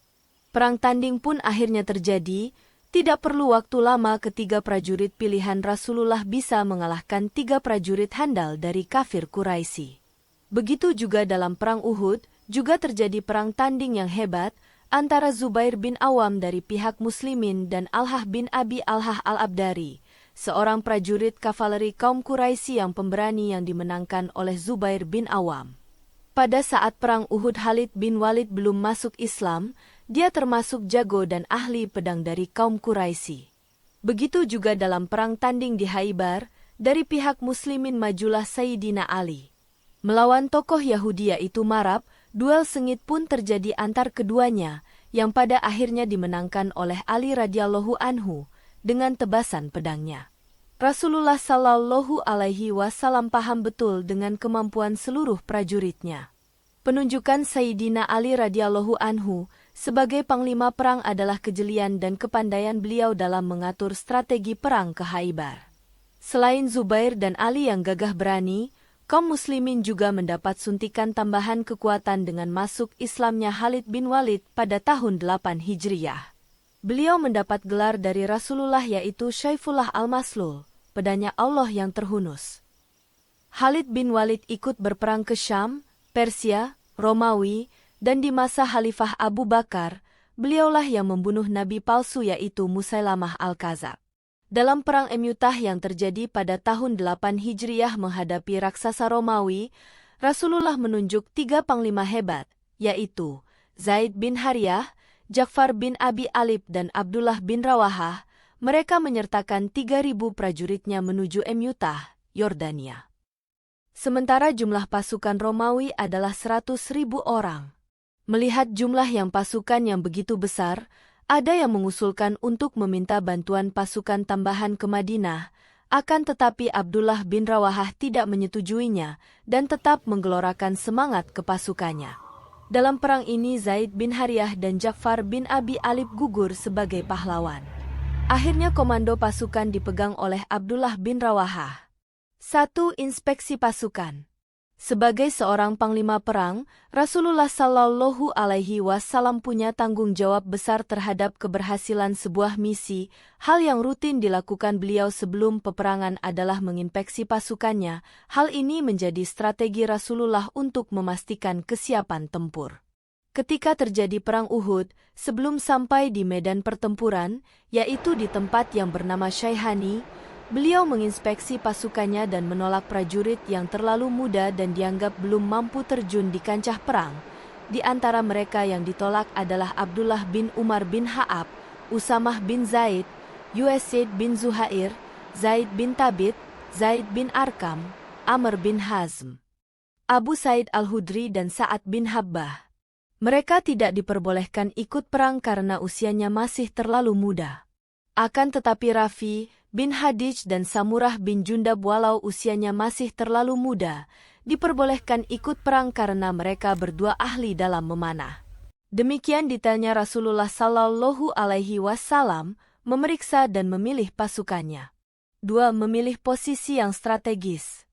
Perang tanding pun akhirnya terjadi. Tidak perlu waktu lama ketiga prajurit pilihan Rasulullah bisa mengalahkan 3 prajurit handal dari kafir Quraisy. Begitu juga dalam perang Uhud, juga terjadi perang tanding yang hebat antara Zubair bin Awam dari pihak muslimin dan Al-Hah bin Abi Al-Hah Al-Abdari, seorang prajurit kavaleri kaum Quraisy yang pemberani yang dimenangkan oleh Zubair bin Awam. Pada saat perang Uhud Khalid bin Walid belum masuk Islam, dia termasuk jago dan ahli pedang dari kaum Quraisy. Begitu juga dalam perang tanding di Khaibar, dari pihak muslimin majulah Sayyidina Ali. Melawan tokoh Yahudi yaitu Marab, duel sengit pun terjadi antar keduanya, yang pada akhirnya dimenangkan oleh Ali radhiyallahu anhu dengan tebasan pedangnya. Rasulullah Shallallahu Alaihi Wasallam paham betul dengan kemampuan seluruh prajuritnya. Penunjukan Sayyidina Ali radhiyallahu anhu sebagai panglima perang adalah kejelian dan kepandaian beliau dalam mengatur strategi perang ke Khaibar. Selain Zubair dan Ali yang gagah berani, kaum muslimin juga mendapat suntikan tambahan kekuatan dengan masuk Islamnya Khalid bin Walid pada tahun 8 Hijriyah. Beliau mendapat gelar dari Rasulullah yaitu Syaifullah al-Maslul, pedanya Allah yang terhunus. Khalid bin Walid ikut berperang ke Syam, Persia, Romawi, dan di masa Khalifah Abu Bakar, beliaulah yang membunuh nabi palsu yaitu Musailamah al-Kadzab. Dalam perang Emyutah yang terjadi pada tahun 8 Hijriyah menghadapi raksasa Romawi, Rasulullah menunjuk 3 panglima hebat, yaitu Zaid bin Harithah, Ja'far bin Abi Alib dan Abdullah bin Rawahah. Mereka menyertakan 3.000 prajuritnya menuju Emyutah, Yordania. Sementara jumlah pasukan Romawi adalah 100.000 orang. Melihat jumlah yang pasukan yang begitu besar, ada yang mengusulkan untuk meminta bantuan pasukan tambahan ke Madinah, akan tetapi Abdullah bin Rawahah tidak menyetujuinya dan tetap menggelorakan semangat ke pasukannya. Dalam perang ini Zaid bin Harithah dan Ja'far bin Abi Alib gugur sebagai pahlawan. Akhirnya komando pasukan dipegang oleh Abdullah bin Rawahah. 1. Inspeksi pasukan. Sebagai seorang panglima perang, Rasulullah Shallallahu Alaihi Wasallam punya tanggung jawab besar terhadap keberhasilan sebuah misi. Hal yang rutin dilakukan beliau sebelum peperangan adalah menginspeksi pasukannya. Hal ini menjadi strategi Rasulullah untuk memastikan kesiapan tempur. Ketika terjadi perang Uhud, sebelum sampai di medan pertempuran, yaitu di tempat yang bernama Syaihani, beliau menginspeksi pasukannya dan menolak prajurit yang terlalu muda dan dianggap belum mampu terjun di kancah perang. Di antara mereka yang ditolak adalah Abdullah bin Umar bin Ha'ab, Usamah bin Zaid, Usaid bin Zuhair, Zaid bin Thabit, Zaid bin Arkam, Amr bin Hazm, Abu Said al-Hudri dan Sa'ad bin Habbah. Mereka tidak diperbolehkan ikut perang karena usianya masih terlalu muda. Akan tetapi Rafi bin Hadij dan Samurah bin Jundab walau usianya masih terlalu muda, diperbolehkan ikut perang karena mereka berdua ahli dalam memanah. Demikian detailnya Rasulullah Shallallahu Alaihi Wasallam memeriksa dan memilih pasukannya. 2. Memilih posisi yang strategis.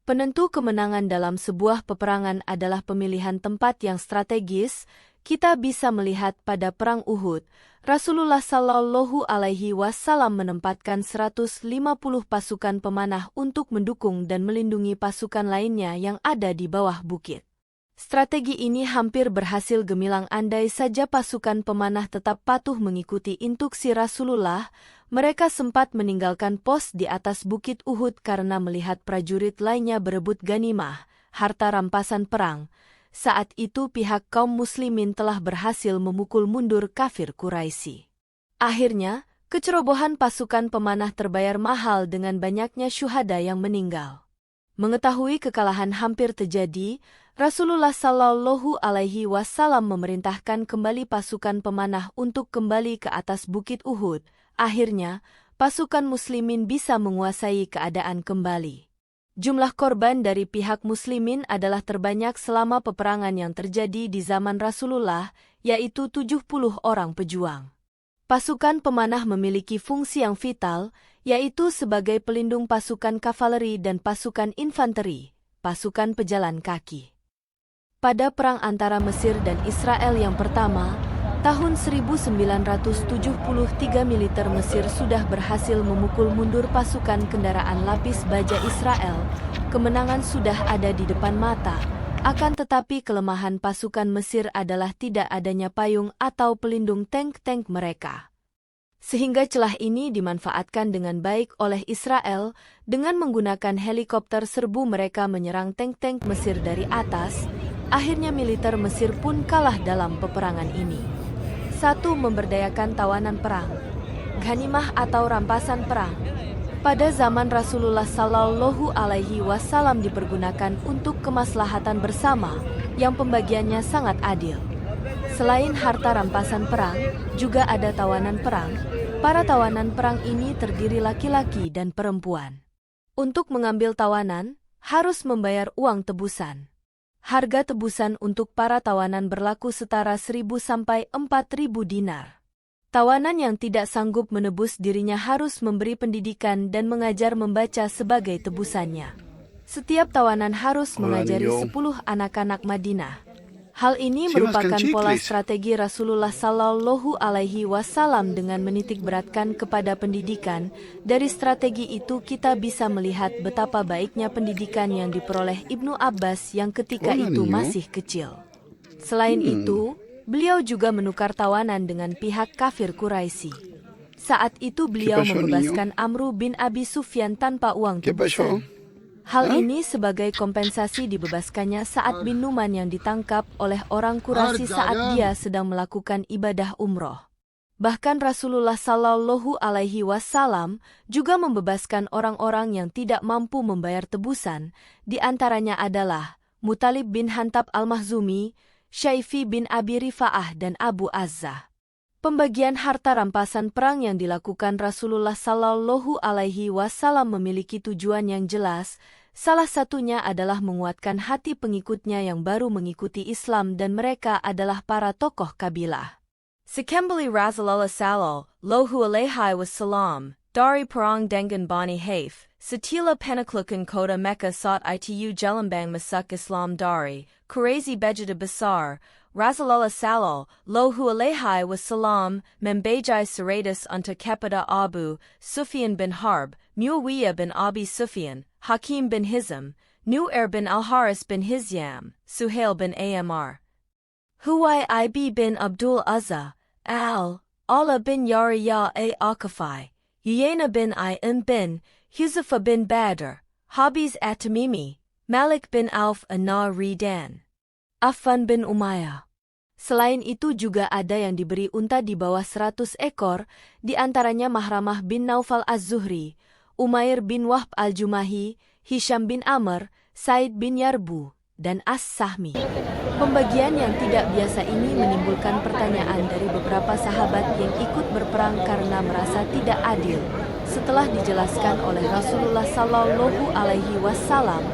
Penentu kemenangan dalam sebuah peperangan adalah pemilihan tempat yang strategis. Kita bisa melihat pada perang Uhud, Rasulullah Shallallahu Alaihi Wasallam menempatkan 150 pasukan pemanah untuk mendukung dan melindungi pasukan lainnya yang ada di bawah bukit. Strategi ini hampir berhasil gemilang andai saja pasukan pemanah tetap patuh mengikuti instruksi Rasulullah. Mereka sempat meninggalkan pos di atas bukit Uhud karena melihat prajurit lainnya berebut ganimah, harta rampasan perang. Saat itu pihak kaum muslimin telah berhasil memukul mundur kafir Quraisy. Akhirnya, kecerobohan pasukan pemanah terbayar mahal dengan banyaknya syuhada yang meninggal. Mengetahui kekalahan hampir terjadi, Rasulullah Shallallahu Alaihi Wasallam memerintahkan kembali pasukan pemanah untuk kembali ke atas bukit Uhud. Akhirnya, pasukan muslimin bisa menguasai keadaan kembali. Jumlah korban dari pihak muslimin adalah terbanyak selama peperangan yang terjadi di zaman Rasulullah, yaitu 70 orang pejuang. Pasukan pemanah memiliki fungsi yang vital, yaitu sebagai pelindung pasukan kavaleri dan pasukan infanteri, pasukan pejalan kaki. Pada perang antara Mesir dan Israel yang pertama, tahun 1973 militer Mesir sudah berhasil memukul mundur pasukan kendaraan lapis baja Israel. Kemenangan sudah ada di depan mata, akan tetapi kelemahan pasukan Mesir adalah tidak adanya payung atau pelindung tank-tank mereka. Sehingga celah ini dimanfaatkan dengan baik oleh Israel, dengan menggunakan helikopter serbu mereka menyerang tank-tank Mesir dari atas. Akhirnya militer Mesir pun kalah dalam peperangan ini. 1. Memberdayakan tawanan perang. Ghanimah atau rampasan perang. Pada zaman Rasulullah Sallallahu Alaihi Wasallam dipergunakan untuk kemaslahatan bersama, yang pembagiannya sangat adil. Selain harta rampasan perang, juga ada tawanan perang. Para tawanan perang ini terdiri laki-laki dan perempuan. Untuk mengambil tawanan, harus membayar uang tebusan. Harga tebusan untuk para tawanan berlaku setara 1.000 sampai 4.000 dinar. Tawanan yang tidak sanggup menebus dirinya harus memberi pendidikan dan mengajar membaca sebagai tebusannya. Setiap tawanan harus mengajari 10 anak-anak Madinah. Hal ini merupakan pola strategi Rasulullah Sallallahu Alaihi Wasallam dengan menitik beratkan kepada pendidikan. Dari strategi itu kita bisa melihat betapa baiknya pendidikan yang diperoleh Ibnu Abbas yang ketika itu masih kecil. Selain itu, beliau juga menukar tawanan dengan pihak kafir Quraisy. Saat itu beliau membebaskan Amru bin Abi Sufyan tanpa uang tebusan. Hal ini sebagai kompensasi dibebaskannya Sa'ad bin Numan yang ditangkap oleh orang Quraisy saat dia sedang melakukan ibadah umroh. Bahkan Rasulullah Sallallahu Alaihi Wasallam juga membebaskan orang-orang yang tidak mampu membayar tebusan, di antaranya adalah Mutalib bin Hantab al-Mahzumi, Syaifi bin Abi Rifa'ah dan Abu Azzah. Pembagian harta rampasan perang yang dilakukan Rasulullah Sallallahu Alaihi Wasallam memiliki tujuan yang jelas. Salah satunya adalah menguatkan hati pengikutnya yang baru mengikuti Islam dan mereka adalah para tokoh kabilah. Sekembali Rasulullah Sallallahu Alaihi Wasallam dari perang dengan Bani Haif, Setila penaklukan kota Mekah saat itu Jelambang masuk Islam dari Quraisy Bejada Besar. Rasulullah Sallallahu Alaihi Wasallam membajai seratus untuk kepada Abu Sufyan bin Harb, Muawiyah bin Abi Sufyan, Hakim bin Hizam, Nu'air bin Al-Haris bin Hizyam, Suhail bin Amr, Huwai bin Abdul Uzza, Allah bin Yariya Akafai, Uyayna bin bin Huzafa bin Badr, Habiz at-Tamimi, Malik bin Auf an-Ridan, Affan bin Umayyah. Selain itu juga ada yang diberi unta di bawah 100 ekor, di antaranya Mahramah bin Naufal Az-Zuhri, Umair bin Wahb al-Jumahi, Hisham bin Amr, Said bin Yarbu, dan As-Sahmi. Pembagian yang tidak biasa ini menimbulkan pertanyaan dari beberapa sahabat yang ikut berperang karena merasa tidak adil. Setelah dijelaskan oleh Rasulullah Sallallahu Alaihi Wasallam,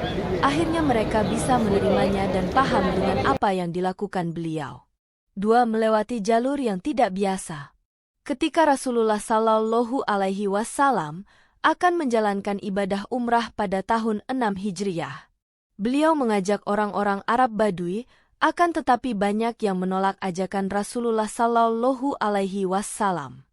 akhirnya mereka bisa menerimanya dan paham dengan apa yang dilakukan beliau. 2. Melewati jalur yang tidak biasa. Ketika Rasulullah Sallallahu Alaihi Wasallam akan menjalankan ibadah umrah pada tahun 6 Hijriyah, beliau mengajak orang-orang Arab Badui, akan tetapi banyak yang menolak ajakan Rasulullah Sallallahu Alaihi Wasallam.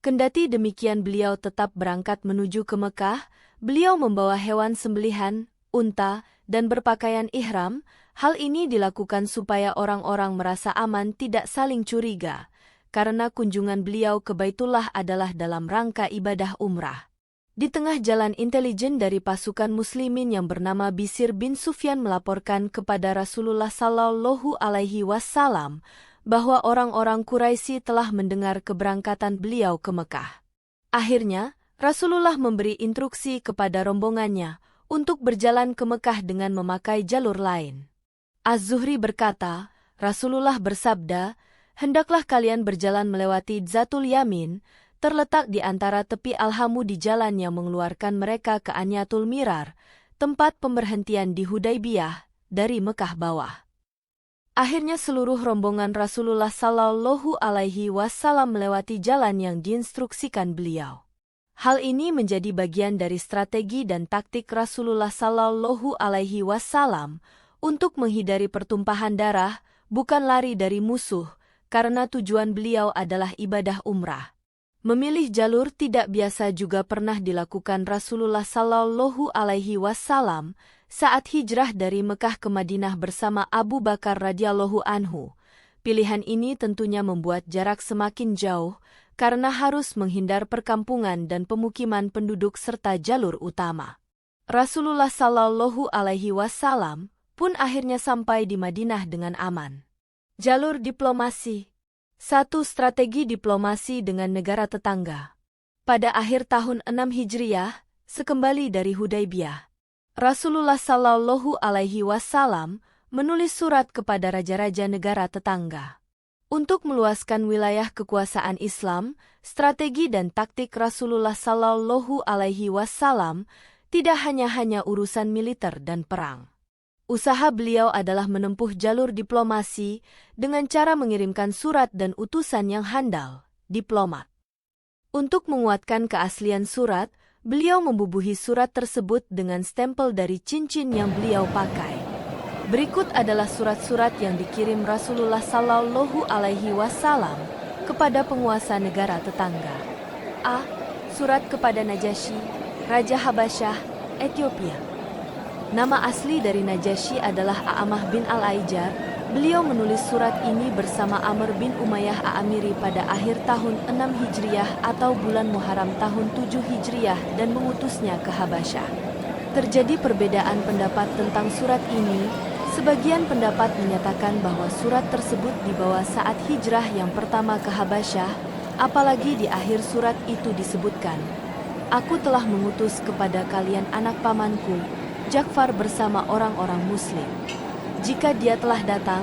Kendati demikian beliau tetap berangkat menuju ke Mekah, beliau membawa hewan sembelihan, unta, dan berpakaian ihram. Hal ini dilakukan supaya orang-orang merasa aman tidak saling curiga, karena kunjungan beliau ke Baitullah adalah dalam rangka ibadah umrah. Di tengah jalan, intelijen dari pasukan muslimin yang bernama Bisir bin Sufyan melaporkan kepada Rasulullah Sallallahu Alaihi Wasallam bahwa orang-orang Quraisy telah mendengar keberangkatan beliau ke Mekah. Akhirnya, Rasulullah memberi instruksi kepada rombongannya untuk berjalan ke Mekah dengan memakai jalur lain. Az-Zuhri berkata, Rasulullah bersabda, "Hendaklah kalian berjalan melewati Zatul Yamin, terletak di antara tepi Al-Hamu di jalan yang mengeluarkan mereka ke Anyatul Mirar, tempat pemberhentian di Hudaybiyah, dari Mekah bawah." Akhirnya seluruh rombongan Rasulullah Sallallahu Alaihi Wasallam melewati jalan yang diinstruksikan beliau. Hal ini menjadi bagian dari strategi dan taktik Rasulullah Sallallahu Alaihi Wasallam untuk menghindari pertumpahan darah, bukan lari dari musuh, karena tujuan beliau adalah ibadah umrah. Memilih jalur tidak biasa juga pernah dilakukan Rasulullah Sallallahu Alaihi Wasallam saat hijrah dari Mekah ke Madinah bersama Abu Bakar radhiyallahu anhu. Pilihan ini tentunya membuat jarak semakin jauh karena harus menghindar perkampungan dan pemukiman penduduk serta jalur utama. Rasulullah Sallallahu Alaihi Wasallam pun akhirnya sampai di Madinah dengan aman. Jalur diplomasi. 1. Strategi diplomasi dengan negara tetangga. Pada akhir tahun 6 Hijriah, sekembali dari Hudaibiyah, Rasulullah Shallallahu Alaihi Wasallam menulis surat kepada raja-raja negara tetangga. Untuk meluaskan wilayah kekuasaan Islam, strategi dan taktik Rasulullah Shallallahu Alaihi Wasallam tidak hanya urusan militer dan perang. Usaha beliau adalah menempuh jalur diplomasi dengan cara mengirimkan surat dan utusan yang handal, diplomat. Untuk menguatkan keaslian surat, beliau membubuhi surat tersebut dengan stempel dari cincin yang beliau pakai. Berikut adalah surat-surat yang dikirim Rasulullah Shallallahu Alaihi Wasallam kepada penguasa negara tetangga. A. Surat kepada Najasyi, Raja Habasyah, Ethiopia. Nama asli dari Najasyi adalah A'amah bin Al-Aijar. Beliau menulis surat ini bersama Amr bin Umayyah A'amiri pada akhir tahun 6 Hijriah atau bulan Muharram tahun 7 Hijriah dan mengutusnya ke Habasyah. Terjadi perbedaan pendapat tentang surat ini. Sebagian pendapat menyatakan bahwa surat tersebut dibawa saat hijrah yang pertama ke Habasyah, apalagi di akhir surat itu disebutkan, "Aku telah mengutus kepada kalian anak pamanku, Ja'far bersama orang-orang muslim. Jika dia telah datang,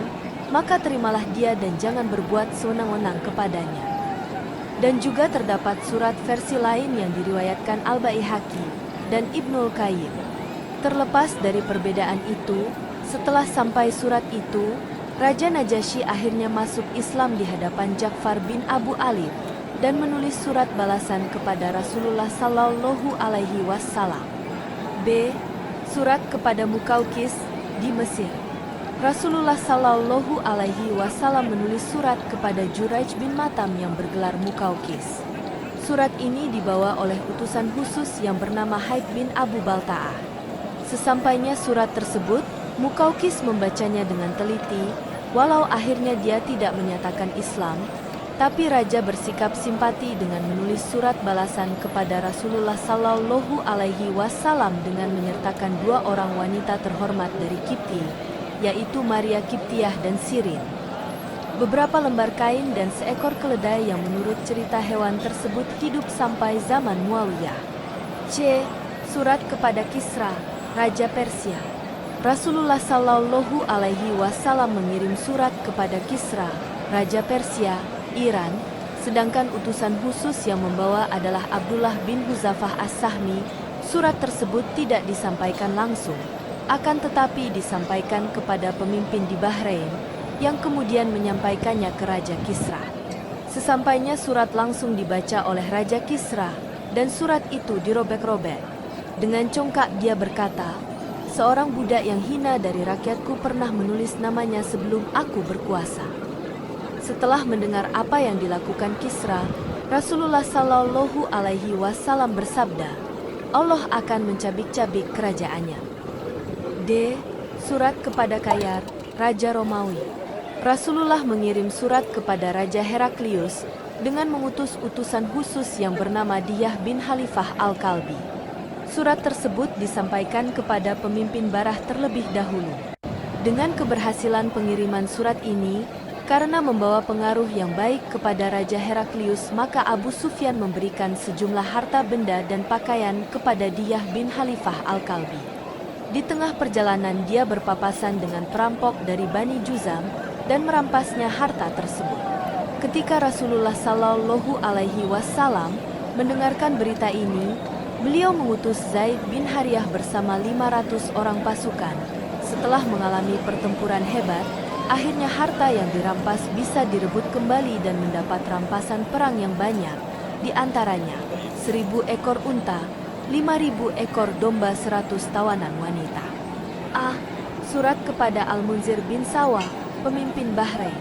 maka terimalah dia dan jangan berbuat sewenang-wenang kepadanya." Dan juga terdapat surat versi lain yang diriwayatkan Al-Baihaqi dan Ibnul Qayyim. Terlepas dari perbedaan itu, setelah sampai surat itu, Raja Najasyi akhirnya masuk Islam di hadapan Ja'far bin Abu Alib dan menulis surat balasan kepada Rasulullah Shallallahu Alaihi Wasallam. B. Surat kepada Muqawqis di Mesir. Rasulullah Shallallahu Alaihi Wasallam menulis surat kepada Juraij bin Matam yang bergelar Muqawqis. Surat ini dibawa oleh utusan khusus yang bernama Haid bin Abu Balta'ah. Sesampainya surat tersebut, Muqawqis membacanya dengan teliti, walau akhirnya dia tidak menyatakan Islam, tapi raja bersikap simpati dengan menulis surat balasan kepada Rasulullah Shallallahu Alaihi Wasallam dengan menyertakan dua orang wanita terhormat dari Kipti, yaitu Maria Kiptiyah dan Sirin. Beberapa lembar kain dan seekor keledai yang menurut cerita hewan tersebut hidup sampai zaman Muawiyah. C. Surat kepada Kisra, Raja Persia. Rasulullah Shallallahu Alaihi Wasallam mengirim surat kepada Kisra, Raja Persia, Iran, sedangkan utusan khusus yang membawa adalah Abdullah bin Huzafah As-Sahmi. Surat tersebut tidak disampaikan langsung, akan tetapi disampaikan kepada pemimpin di Bahrain, yang kemudian menyampaikannya ke Raja Kisra. Sesampainya surat langsung dibaca oleh Raja Kisra, dan surat itu dirobek-robek. Dengan congkak dia berkata, "Seorang budak yang hina dari rakyatku pernah menulis namanya sebelum aku berkuasa." Setelah mendengar apa yang dilakukan Kisra, Rasulullah Shallallahu Alaihi Wasallam bersabda, "Allah akan mencabik-cabik kerajaannya." D. Surat kepada Kayar, Raja Romawi. Rasulullah mengirim surat kepada Raja Heraklius dengan mengutus utusan khusus yang bernama Diyah bin Khalifah Al-Kalbi. Surat tersebut disampaikan kepada pemimpin Barah terlebih dahulu. Dengan keberhasilan pengiriman surat ini, karena membawa pengaruh yang baik kepada Raja Heraklius, maka Abu Sufyan memberikan sejumlah harta benda dan pakaian kepada Diyah bin Khalifah Al-Kalbi. Di tengah perjalanan dia berpapasan dengan perampok dari Bani Juzam dan merampasnya harta tersebut. Ketika Rasulullah Shallallahu Alaihi Wasallam mendengarkan berita ini, beliau mengutus Zaid bin Hariyah bersama 500 orang pasukan. Setelah mengalami pertempuran hebat, akhirnya harta yang dirampas bisa direbut kembali dan mendapat rampasan perang yang banyak, di antaranya 1.000 ekor unta, 5.000 ekor domba, 100 tawanan wanita. A. Surat kepada Al-Munzir bin Sawah, pemimpin Bahrain.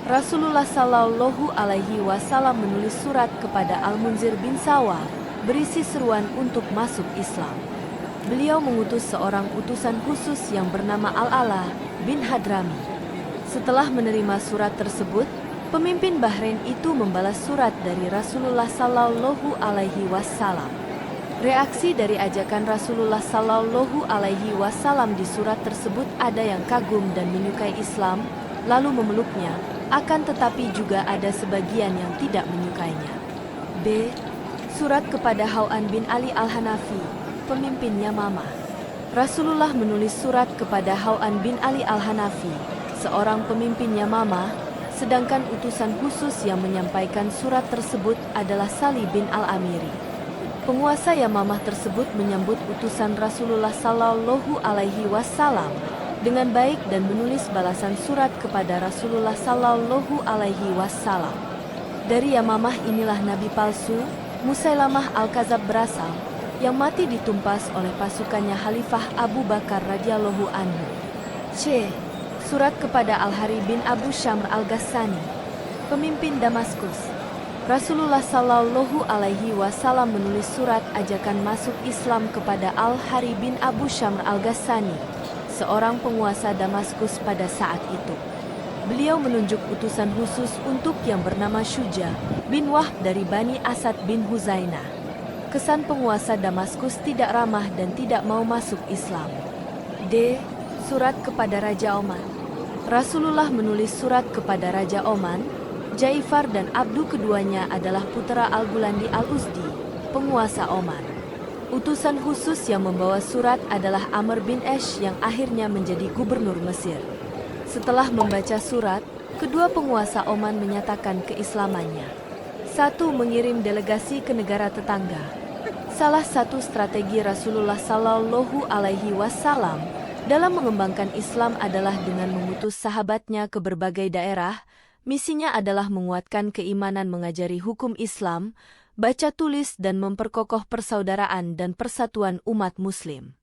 Rasulullah Shallallahu Alaihi Wasallam menulis surat kepada Al-Munzir bin Sawah berisi seruan untuk masuk Islam. Beliau mengutus seorang utusan khusus yang bernama Al-Ala bin Hadrami. Setelah menerima surat tersebut, pemimpin Bahrain itu membalas surat dari Rasulullah Shallallahu Alaihi Wasallam. Reaksi dari ajakan Rasulullah Shallallahu Alaihi Wasallam di surat tersebut ada yang kagum dan menyukai Islam, lalu memeluknya, akan tetapi juga ada sebagian yang tidak menyukainya. B. Surat kepada Hau'an bin Ali al-Hanafi, pemimpin Yamamah. Rasulullah menulis surat kepada Hau'an bin Ali al-Hanafi, seorang pemimpin Yamamah, sedangkan utusan khusus yang menyampaikan surat tersebut adalah Salih bin al-Amiri. Penguasa Yamamah tersebut menyambut utusan Rasulullah Sallallahu Alaihi Wasallam dengan baik dan menulis balasan surat kepada Rasulullah Sallallahu Alaihi Wasallam. Dari Yamamah inilah Nabi palsu, Musailamah al-Kadzab berasal, yang mati ditumpas oleh pasukannya Khalifah Abu Bakar radhiyallahu anhu. C. Surat kepada Al-Hari bin Abu Syamr al-Ghassani, pemimpin Damaskus. Rasulullah Sallallahu Alaihi Wasallam menulis surat ajakan masuk Islam kepada Al-Hari bin Abu Syamr al-Ghassani, seorang penguasa Damaskus pada saat itu. Beliau menunjuk utusan khusus untuk yang bernama Syuja bin Wahb dari Bani Asad bin Huzainah. Kesan penguasa Damaskus tidak ramah dan tidak mau masuk Islam. D. Surat kepada Raja Oman. Rasulullah menulis surat kepada Raja Oman. Jaifar dan Abdu keduanya adalah putra Al-Gulandi Al-Uzdi, penguasa Oman. Utusan khusus yang membawa surat adalah Amr bin Esh yang akhirnya menjadi gubernur Mesir. Setelah membaca surat, kedua penguasa Oman menyatakan keislamannya. 1. Mengirim delegasi ke negara tetangga. Salah satu strategi Rasulullah Sallallahu Alaihi Wasallam dalam mengembangkan Islam adalah dengan mengutus sahabatnya ke berbagai daerah. Misinya adalah menguatkan keimanan, mengajari hukum Islam, baca tulis dan memperkokoh persaudaraan dan persatuan umat muslim.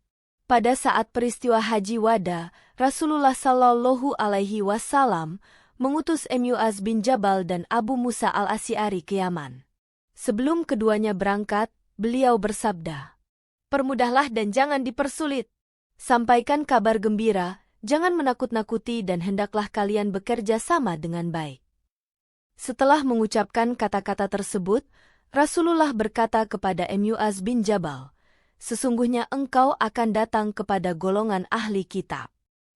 Pada saat peristiwa Haji Wada, Rasulullah Sallallahu Alaihi Wasallam mengutus Mu'adz bin Jabal dan Abu Musa al-Asy'ari ke Yaman. Sebelum keduanya berangkat, beliau bersabda, "Permudahlah dan jangan dipersulit. Sampaikan kabar gembira, jangan menakut-nakuti dan hendaklah kalian bekerja sama dengan baik." Setelah mengucapkan kata-kata tersebut, Rasulullah berkata kepada Mu'adz bin Jabal, "Sesungguhnya engkau akan datang kepada golongan ahli kitab.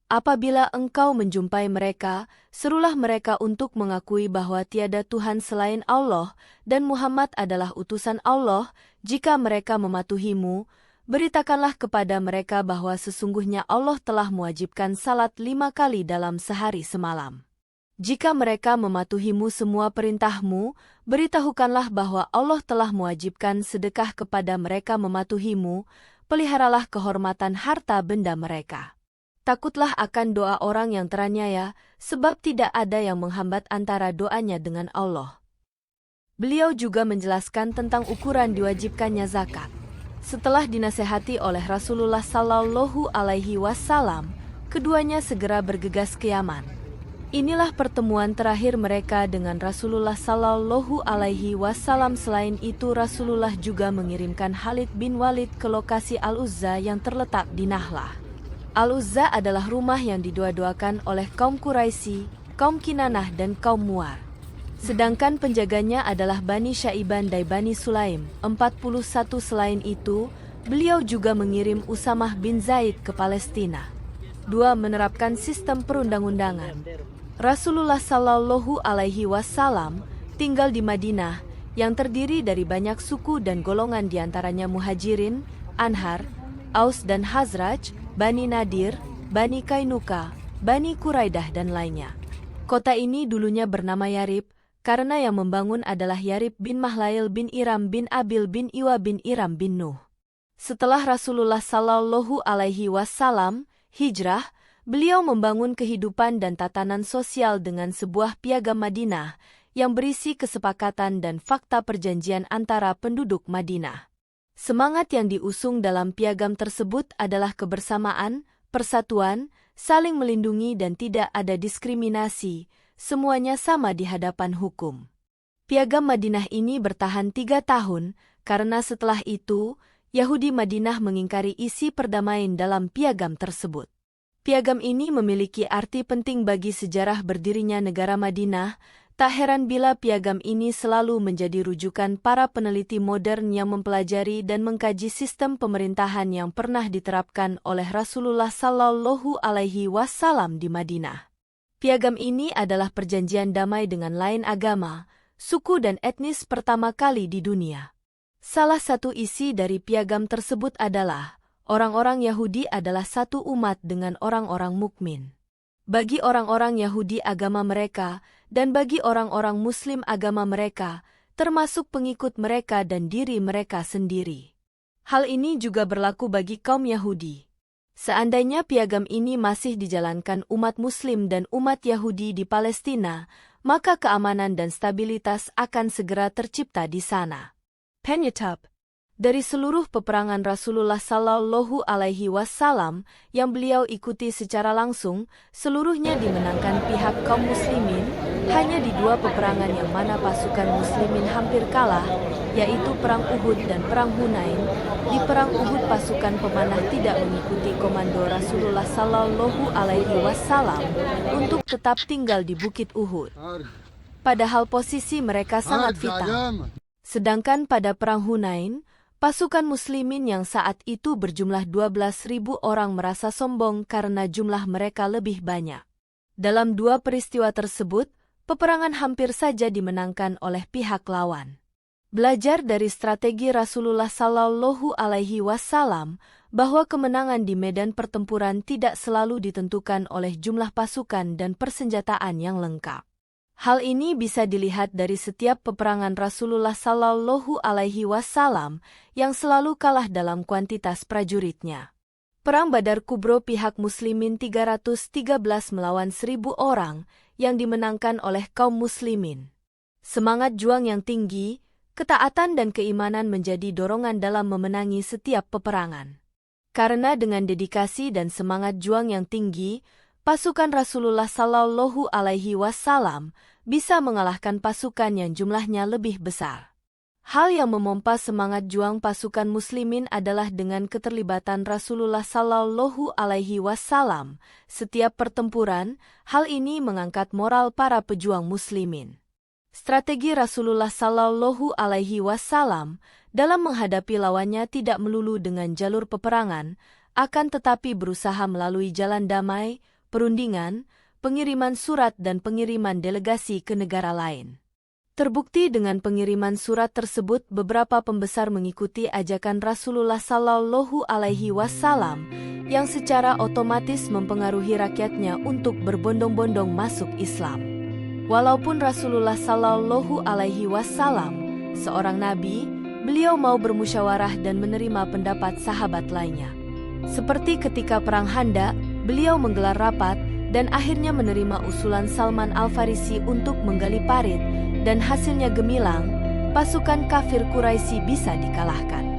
Apabila engkau menjumpai mereka, serulah mereka untuk mengakui bahwa tiada Tuhan selain Allah dan Muhammad adalah utusan Allah. Jika mereka mematuhimu, beritakanlah kepada mereka bahwa sesungguhnya Allah telah mewajibkan salat 5 kali dalam sehari semalam. Jika mereka mematuhimu semua perintahmu, beritahukanlah bahwa Allah telah mewajibkan sedekah kepada mereka mematuhimu, peliharalah kehormatan harta benda mereka. Takutlah akan doa orang yang teraniaya, sebab tidak ada yang menghambat antara doanya dengan Allah." Beliau juga menjelaskan tentang ukuran diwajibkannya zakat. Setelah dinasehati oleh Rasulullah Sallallahu Alaihi Wasallam, keduanya segera bergegas ke Yaman. Inilah pertemuan terakhir mereka dengan Rasulullah Sallallahu Alaihi Wasallam. Selain itu, Rasulullah juga mengirimkan Khalid bin Walid ke lokasi Al-Uzza yang terletak di Nahlah. Al-Uzza adalah rumah yang didua-duakan oleh kaum Quraisy, kaum Kinanah dan kaum Muar. Sedangkan penjaganya adalah Bani Syaiban dan Bani Sulaim, 41. Selain itu, beliau juga mengirim Usamah bin Zaid ke Palestina. 2. Menerapkan sistem perundang-undangan. Rasulullah Sallallahu Alaihi Wasallam tinggal di Madinah, yang terdiri dari banyak suku dan golongan diantaranya Muhajirin, Anhar, Aus dan Khazraj, Bani Nadir, Bani Kainuka, Bani Quraidah dan lainnya. Kota ini dulunya bernama Yarib, karena yang membangun adalah Yarib bin Mahlail bin Iram bin Abil bin Iwa bin Iram bin Nuh. Setelah Rasulullah Sallallahu Alaihi Wasallam hijrah, beliau membangun kehidupan dan tatanan sosial dengan sebuah piagam Madinah yang berisi kesepakatan dan fakta perjanjian antara penduduk Madinah. Semangat yang diusung dalam piagam tersebut adalah kebersamaan, persatuan, saling melindungi dan tidak ada diskriminasi. Semuanya sama di hadapan hukum. Piagam Madinah ini bertahan 3 tahun, karena setelah itu, Yahudi Madinah mengingkari isi perdamaian dalam piagam tersebut. Piagam ini memiliki arti penting bagi sejarah berdirinya negara Madinah. Tak heran bila piagam ini selalu menjadi rujukan para peneliti modern yang mempelajari dan mengkaji sistem pemerintahan yang pernah diterapkan oleh Rasulullah Sallallahu Alaihi Wasallam di Madinah. Piagam ini adalah perjanjian damai dengan lain agama, suku dan etnis pertama kali di dunia. Salah satu isi dari piagam tersebut adalah, orang-orang Yahudi adalah satu umat dengan orang-orang mukmin. Bagi orang-orang Yahudi agama mereka, dan bagi orang-orang Muslim agama mereka, termasuk pengikut mereka dan diri mereka sendiri. Hal ini juga berlaku bagi kaum Yahudi. Seandainya piagam ini masih dijalankan umat Muslim dan umat Yahudi di Palestina, maka keamanan dan stabilitas akan segera tercipta di sana. Penyetop. Dari seluruh peperangan Rasulullah Shallallahu Alaihi Wasallam yang beliau ikuti secara langsung, seluruhnya dimenangkan pihak kaum muslimin, hanya di dua peperangan yang mana pasukan muslimin hampir kalah, yaitu Perang Uhud dan Perang Hunain. Di Perang Uhud pasukan pemanah tidak mengikuti komando Rasulullah Shallallahu Alaihi Wasallam untuk tetap tinggal di Bukit Uhud. Padahal posisi mereka sangat vital. Sedangkan pada Perang Hunain, pasukan muslimin yang saat itu berjumlah 12.000 orang merasa sombong karena jumlah mereka lebih banyak. Dalam dua peristiwa tersebut, peperangan hampir saja dimenangkan oleh pihak lawan. Belajar dari strategi Rasulullah Shallallahu Alaihi Wasallam bahwa kemenangan di medan pertempuran tidak selalu ditentukan oleh jumlah pasukan dan persenjataan yang lengkap. Hal ini bisa dilihat dari setiap peperangan Rasulullah Shallallahu Alaihi Wasallam yang selalu kalah dalam kuantitas prajuritnya. Perang Badar Kubro pihak muslimin 313 melawan 1.000 orang yang dimenangkan oleh kaum muslimin. Semangat juang yang tinggi, ketaatan dan keimanan menjadi dorongan dalam memenangi setiap peperangan. Karena dengan dedikasi dan semangat juang yang tinggi, pasukan Rasulullah Shallallahu Alaihi Wasallam bisa mengalahkan pasukan yang jumlahnya lebih besar. Hal yang memompa semangat juang pasukan muslimin adalah dengan keterlibatan Rasulullah Shallallahu Alaihi Wasallam. Setiap pertempuran, hal ini mengangkat moral para pejuang muslimin. Strategi Rasulullah Shallallahu Alaihi Wasallam dalam menghadapi lawannya tidak melulu dengan jalur peperangan, akan tetapi berusaha melalui jalan damai, perundingan, pengiriman surat dan pengiriman delegasi ke negara lain. Terbukti dengan pengiriman surat tersebut beberapa pembesar mengikuti ajakan Rasulullah Shallallahu Alaihi Wasallam yang secara otomatis mempengaruhi rakyatnya untuk berbondong-bondong masuk Islam. Walaupun Rasulullah Shallallahu Alaihi Wasallam seorang nabi, beliau mau bermusyawarah dan menerima pendapat sahabat lainnya. Seperti ketika Perang Khandaq, beliau menggelar rapat dan akhirnya menerima usulan Salman Al-Farisi untuk menggali parit, dan hasilnya gemilang, pasukan kafir Quraisy bisa dikalahkan.